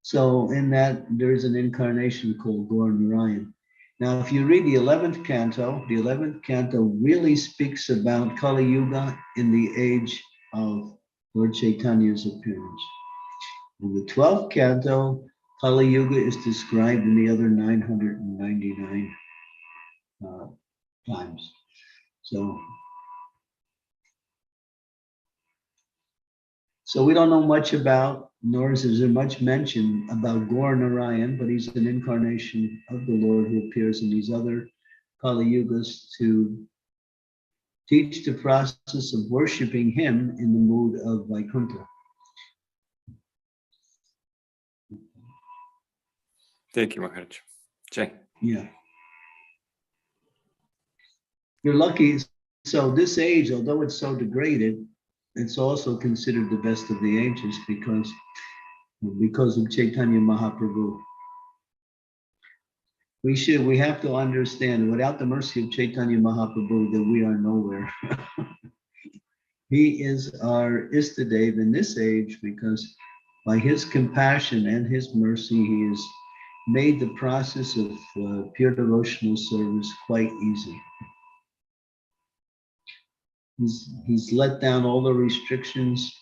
So in that, there is an incarnation called Gaur Narayan. Now, if you read the 11th canto really speaks about Kali Yuga in the age of Lord Chaitanya's appearance. In the 12th canto, Kali Yuga is described in the other 999 times. So we don't know much about, nor is there much mention about Gaur Narayan, but he's an incarnation of the Lord who appears in these other Kali Yugas to teach the process of worshiping him in the mood of Vaikuntha. Thank you, Maharaj. Jai. Yeah. You're lucky. So this age, although it's so degraded, it's also considered the best of the ages because of Chaitanya Mahaprabhu. We have to understand, without the mercy of Chaitanya Mahaprabhu, that we are nowhere. He is our Istadev in this age because by his compassion and his mercy, he has made the process of pure devotional service quite easy. He's let down all the restrictions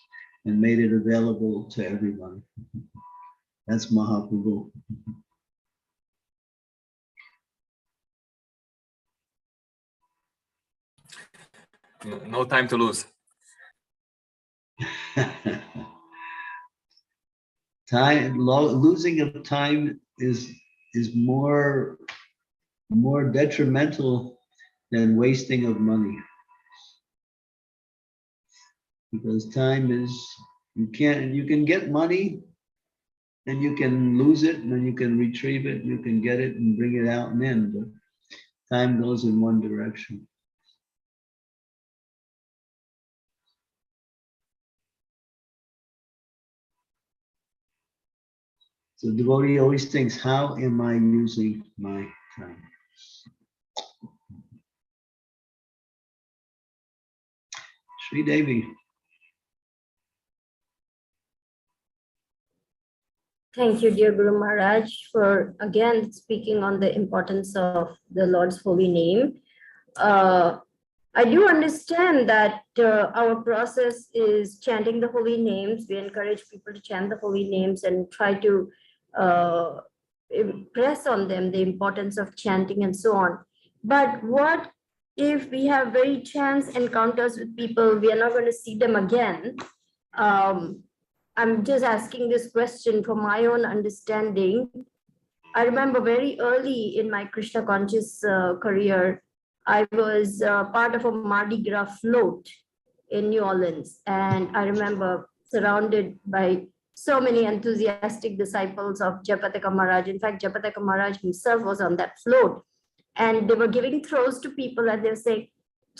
and made it available to everyone. That's Mahaprabhu. No time to lose. Losing of time is more detrimental than wasting of money. Because time is, you can get money, and you can lose it, and then you can retrieve it, you can get it and bring it out and in, but time goes in one direction. So the devotee always thinks, how am I using my time? Sri Devi. Thank you, dear Guru Maharaj, for again speaking on the importance of the Lord's holy name. I do understand that our process is chanting the holy names. We encourage people to chant the holy names and try to impress on them the importance of chanting and so on. But what if we have very chance encounters with people, we are not going to see them again? I'm just asking this question from my own understanding. I remember very early in my Krishna conscious career, I was part of a Mardi Gras float in New Orleans. And I remember surrounded by so many enthusiastic disciples of Japataka Maharaj. In fact, Japataka Maharaj himself was on that float. And they were giving throws to people and they were saying,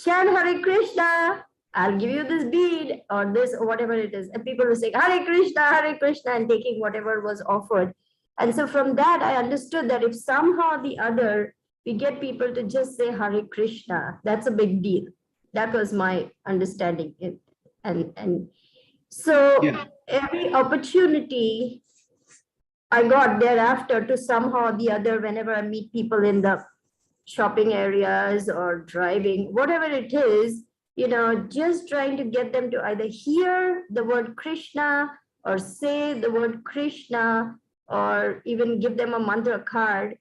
chant Hare Krishna, I'll give you this bead or this or whatever it is. And people were saying, Hare Krishna, and taking whatever was offered. And so from that, I understood that if somehow or the other, we get people to just say Hare Krishna, that's a big deal. That was my understanding. And so every opportunity I got thereafter to somehow or the other, whenever I meet people in the shopping areas or driving, whatever it is, just trying to get them to either hear the word Krishna or say the word Krishna or even give them a mantra card.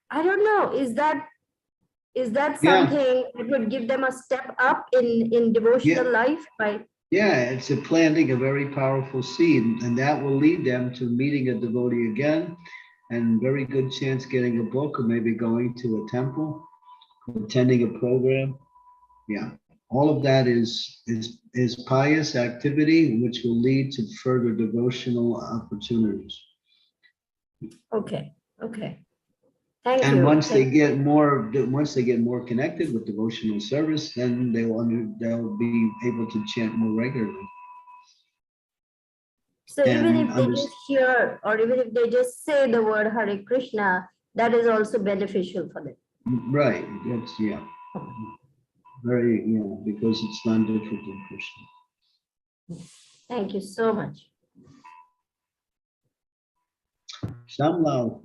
I don't know, is that something that would give them a step up in devotional life? It's a planting a very powerful seed, and that will lead them to meeting a devotee again, and very good chance getting a book or maybe going to a temple, attending a program. All of that is pious activity, which will lead to further devotional opportunities. Okay. Thank you. And once they get more connected with devotional service, then they'll be able to chant more regularly. So even And if they just hear, or even if they just say the word Hare Krishna, that is also beneficial for them. right, that's, yeah. Very, because it's non-different in Krishna. Thank you so much. Shamlal.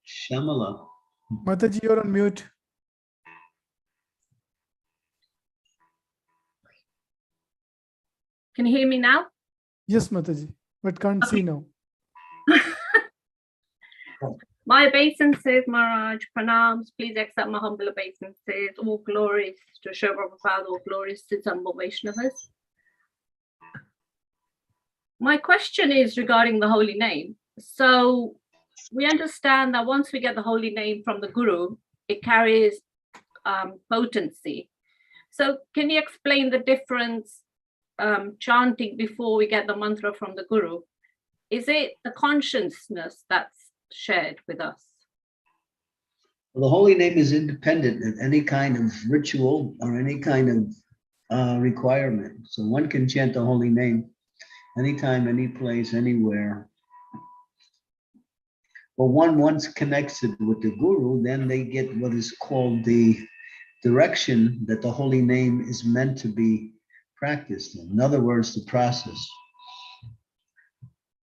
Shamala. Mataji, you're on mute. Can you hear me now? Yes, Mataji, but can't see now. My obeisances, Maharaj, pranams, please accept my humble obeisances. All glories to Sri Prabhupada, all glories to Sambhava Vaishnavas. My question is regarding the holy name. So we understand that once we get the holy name from the Guru, it carries potency. So can you explain the difference chanting before we get the mantra from the Guru? Is it the consciousness that's shared with us? Well, the holy name is independent of any kind of ritual or any kind of requirement. So one can chant the holy name anytime, any place, anywhere. But once connects it with the Guru, then they get what is called the direction that the holy name is meant to be practiced in. In other words, the process.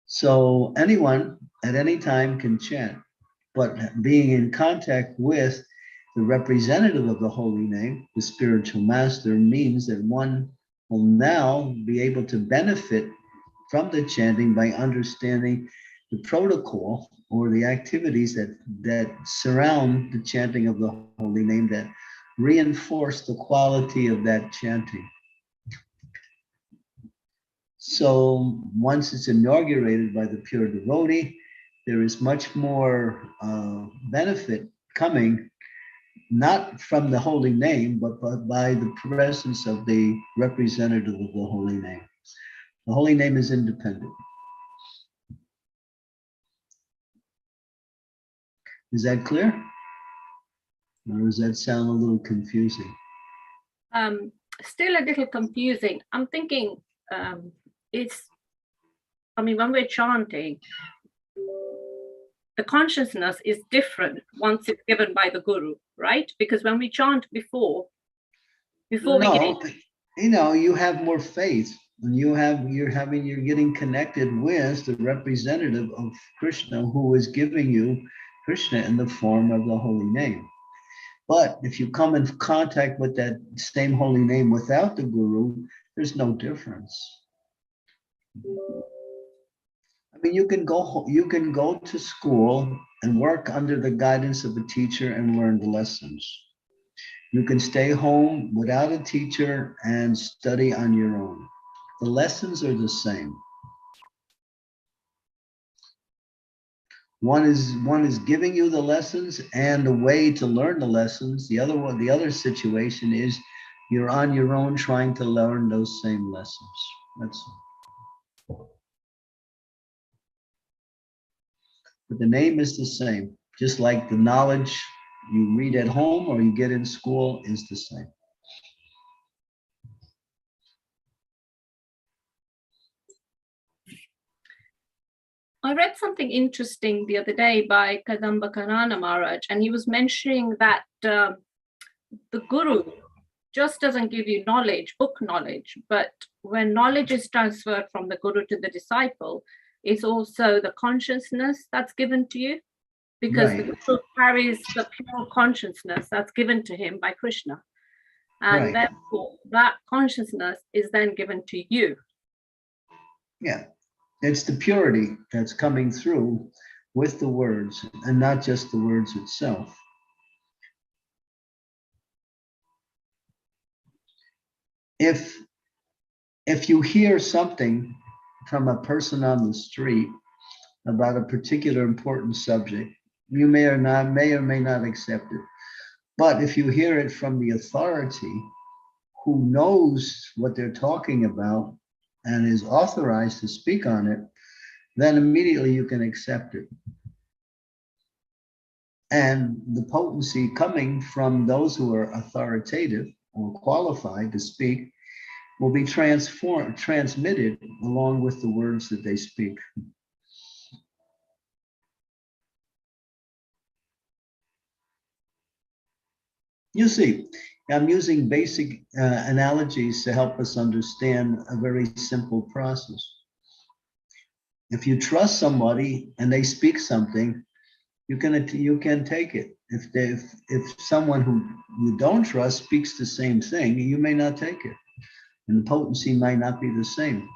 So anyone at any time can chant, but being in contact with the representative of the holy name, the spiritual master, means that one will now be able to benefit from the chanting by understanding the protocol or the activities that surround the chanting of the holy name, that reinforce the quality of that chanting. So once it's inaugurated by the pure devotee, there is much more benefit coming, not from the holy name, but by the presence of the representative of the holy name. The holy name is independent. Is that clear? Or does that sound a little confusing? Still a little confusing. I'm thinking when we're chanting, the consciousness is different once it's given by the Guru, right? Because when we chant before we get you have more faith, and you're getting connected with the representative of Krishna, who is giving you Krishna in the form of the holy name. But if you come in contact with that same holy name without the Guru, there's no difference. I mean, you can go to school and work under the guidance of a teacher and learn the lessons. You can stay home without a teacher and study on your own. The lessons are the same. One is giving you the lessons and the way to learn the lessons. The other situation is you're on your own trying to learn those same lessons. That's all. But the name is the same, just like the knowledge you read at home or you get in school is the same. I read something interesting the other day by Kadamba Kanana Maharaj, and he was mentioning that the Guru just doesn't give you knowledge, book knowledge, but when knowledge is transferred from the Guru to the disciple, it's also the consciousness that's given to you, because the Guru carries the pure consciousness that's given to him by Krishna. And therefore, that consciousness is then given to you. Yeah. It's the purity that's coming through with the words and not just the words itself. If you hear something from a person on the street about a particular important subject, you may or may not accept it. But if you hear it from the authority who knows what they're talking about and is authorized to speak on it, then immediately you can accept it. And the potency coming from those who are authoritative or qualified to speak will be transmitted along with the words that they speak. You see, I'm using basic analogies to help us understand a very simple process. If you trust somebody and they speak something, you can take it. If someone who you don't trust speaks the same thing, you may not take it, and the potency might not be the same.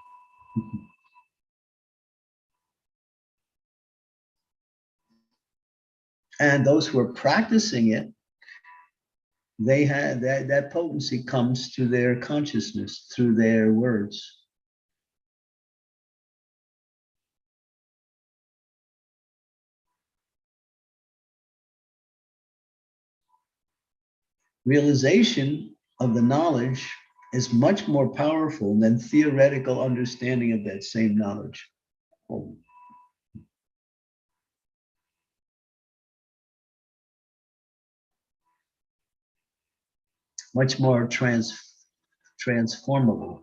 And those who are practicing it, they have that potency comes to their consciousness through their words. Realization of the knowledge is much more powerful than theoretical understanding of that same knowledge. Much more transformable.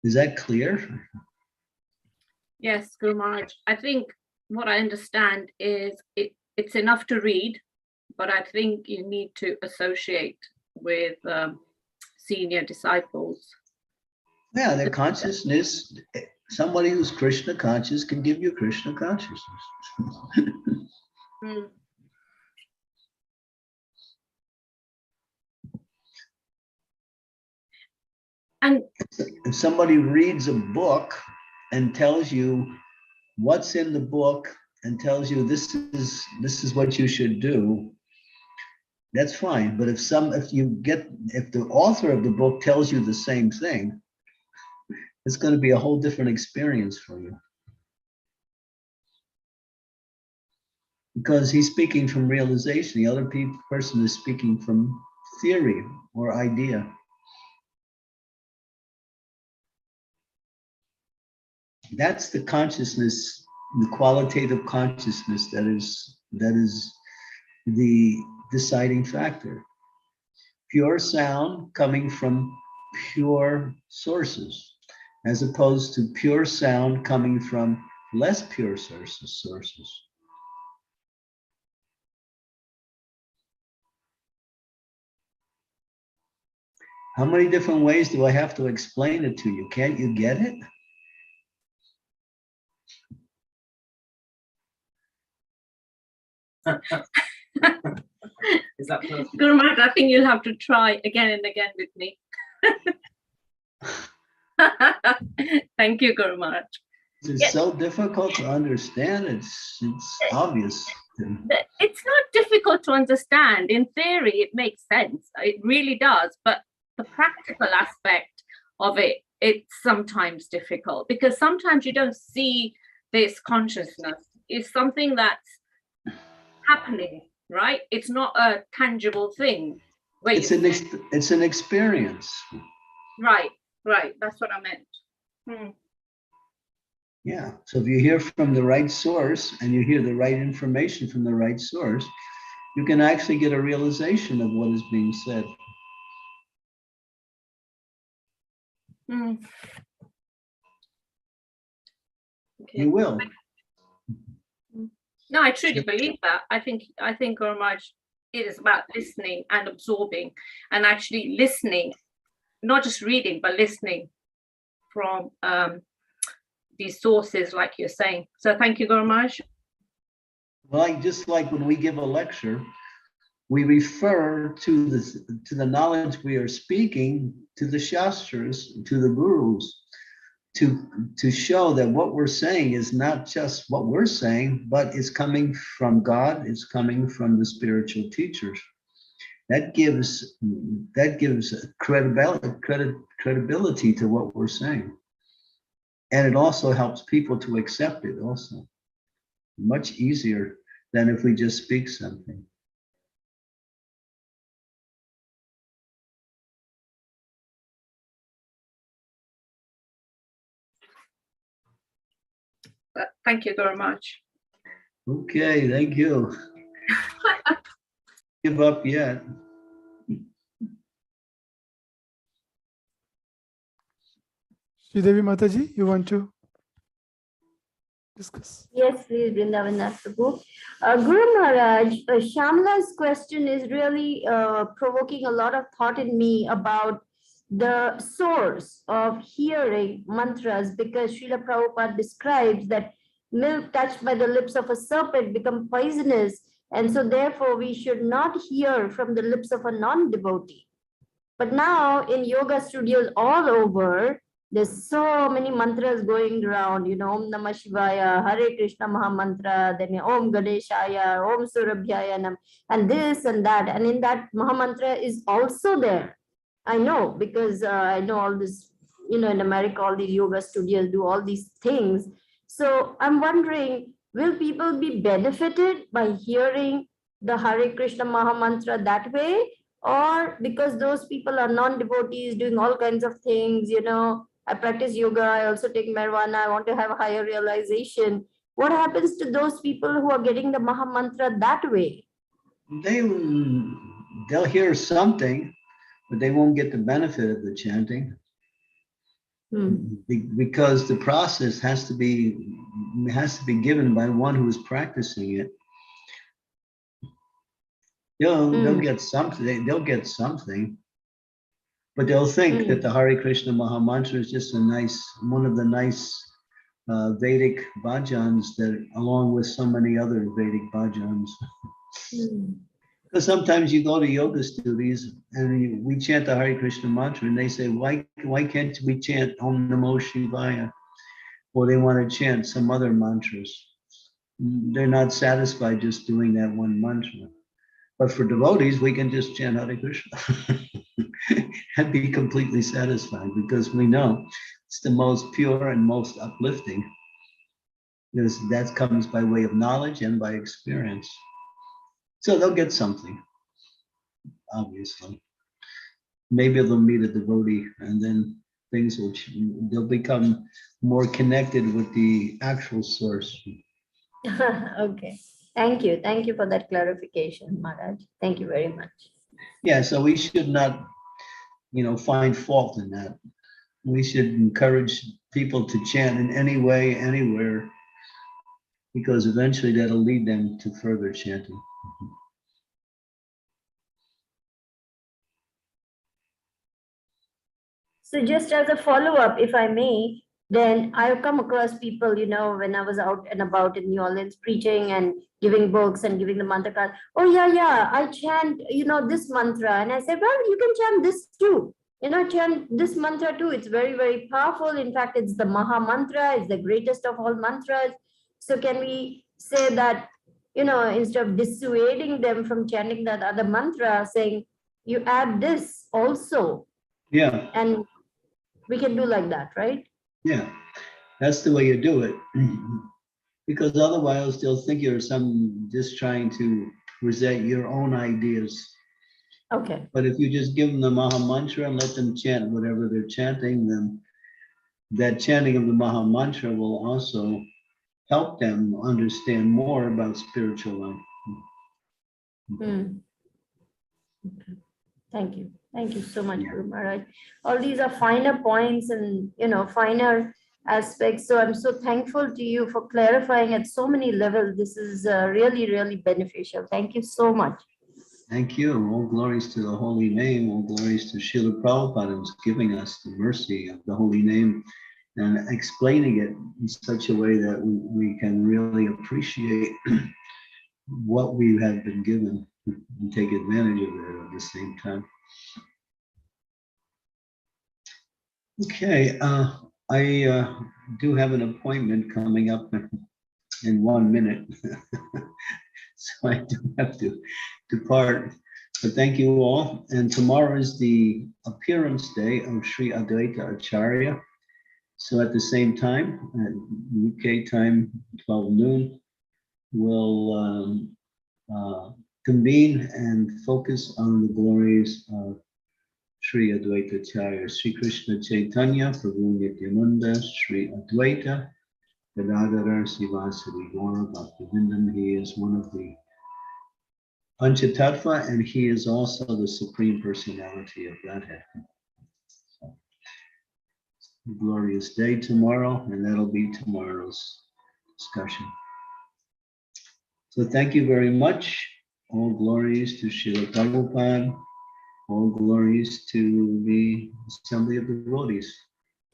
Is that clear? Yes, Guru Maharaj. I think what I understand is it's enough to read, but I think you need to associate with senior disciples. Yeah, their consciousness, somebody who's Krishna conscious can give you Krishna consciousness. Mm. And if somebody reads a book and tells you what's in the book and tells you this is what you should do, that's fine. But if the author of the book tells you the same thing, it's going to be a whole different experience for you. Because he's speaking from realization. The other person is speaking from theory or idea. That's the consciousness, the qualitative consciousness that is the deciding factor. Pure sound coming from pure sources, as opposed to pure sound coming from less pure sources. How many different ways do I have to explain it to you? Can't you get it? Is that perfect? Guru Maharaj, I think you'll have to try again and again with me. Thank you, Guru Maharaj. It's Yes. so difficult to understand. It's obvious. It's not difficult to understand. In theory, it makes sense. It really does. But the practical aspect of it, it's sometimes difficult because sometimes you don't see this consciousness. It's something that's happening, right? It's not a tangible thing. It's an experience. Right. That's what I meant. Yeah. So if you hear from the right source and you hear the right information from the right source, you can actually get a realization of what is being said. Okay. You will. No, I truly believe that. I think Guru Maharaj, it is about listening and absorbing and actually listening, not just reading, but listening from these sources, like you're saying. So thank you, Guru Maharaj. Well, just like when we give a lecture, we refer to the knowledge we are speaking, to the Shastras, to the Gurus, to show that what we're saying is not just what we're saying, but it's coming from God, it's coming from the spiritual teachers. That gives credibility to what we're saying. And it also helps people to accept it also. Much easier than if we just speak something. Thank you very much. Okay, thank you. Give up yet. Sridevi Mataji, you want to discuss? Yes, please, Vrindavan Prabhu. Guru Maharaj, Shamla's question is really provoking a lot of thought in me about the source of hearing mantras, because Srila Prabhupada describes that milk touched by the lips of a serpent become poisonous, and so therefore we should not hear from the lips of a non-devotee. But now in yoga studios all over, there's so many mantras going around, you know, Om Namah Shivaya, Hare Krishna Maha Mantra, then Om Ganeshaya, Om Surabhyaya Nam, and this and that. And in that Maha Mantra is also there. I know, because I know all this, you know, in America, all these yoga studios do all these things. So I'm wondering, will people be benefited by hearing the Hare Krishna Maha Mantra that way? Or because those people are non-devotees doing all kinds of things, you know, I practice yoga, I also take marijuana, I want to have a higher realization. What happens to those people who are getting the Maha Mantra that way? They'll hear something, but they won't get the benefit of the chanting. Because the process has to be given by one who is practicing it. They'll get something. They'll get something, but they'll think that the Hare Krishna Maha Mantra is just one of the nice Vedic bhajans that, along with so many other Vedic bhajans. Because sometimes you go to yoga studios and we chant the Hare Krishna Mantra, and they say, why can't we chant Om Namo Shivaya? Or they want to chant some other mantras. They're not satisfied just doing that one mantra. But for devotees, we can just chant Hare Krishna and be completely satisfied, because we know it's the most pure and most uplifting. Because that comes by way of knowledge and by experience. So they'll get something, obviously. Maybe they'll meet a devotee, and then they'll become more connected with the actual source. Okay. Thank you. Thank you for that clarification, Maharaj. Thank you very much. Yeah, so we should not, find fault in that. We should encourage people to chant in any way, anywhere, because eventually that'll lead them to further chanting. So just as a follow-up, if I may, then I've come across people, when I was out and about in New Orleans preaching and giving books and giving the mantra card. Oh yeah, I chant, this mantra. And I said, well, you can chant this too. Chant this mantra too. It's very, very powerful. In fact, it's the Maha Mantra. It's the greatest of all mantras. So can we say that, instead of dissuading them from chanting that other mantra, saying, you add this also. Yeah. And we can do like that, right? Yeah, that's the way you do it. Because otherwise they'll think you're just trying to present your own ideas. Okay. But if you just give them the Maha Mantra and let them chant whatever they're chanting, then that chanting of the Maha Mantra will also help them understand more about spiritual life. Okay. Thank you. Thank you so much, Guru Maharaj. All these are finer points and, finer aspects. So I'm so thankful to you for clarifying at so many levels. This is really, really beneficial. Thank you so much. Thank you. All glories to the holy name. All glories to Srila Prabhupada, who's giving us the mercy of the holy name and explaining it in such a way that we can really appreciate what we have been given and take advantage of it at the same time. Okay, I do have an appointment coming up in 1 minute, so I do have to depart. But thank you all. And tomorrow is the appearance day of Sri Advaita Acharya. So at the same time, at UK time, 12 noon, we'll convene and focus on the glories of Sri Advaita Acharya, Sri Krishna Chaitanya, Prabhu Nityananda, Sri Advaita, Gadadhara Sivasari Gaura Bhaktivinoda. He is one of the Panchatattva, and he is also the Supreme Personality of Godhead. So, glorious day tomorrow, and that'll be tomorrow's discussion. So thank you very much. All glories to Srila Prabhupada. All glories to the Assembly of Devotees.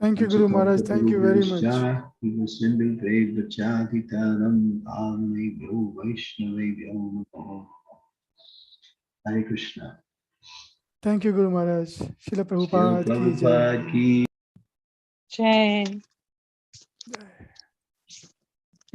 Thank you, Guru Maharaj. Thank you very much. Hare Krishna. Thank you, Guru Maharaj. Srila Srila Prabhupada ki jai. Prabhupada ki Jai.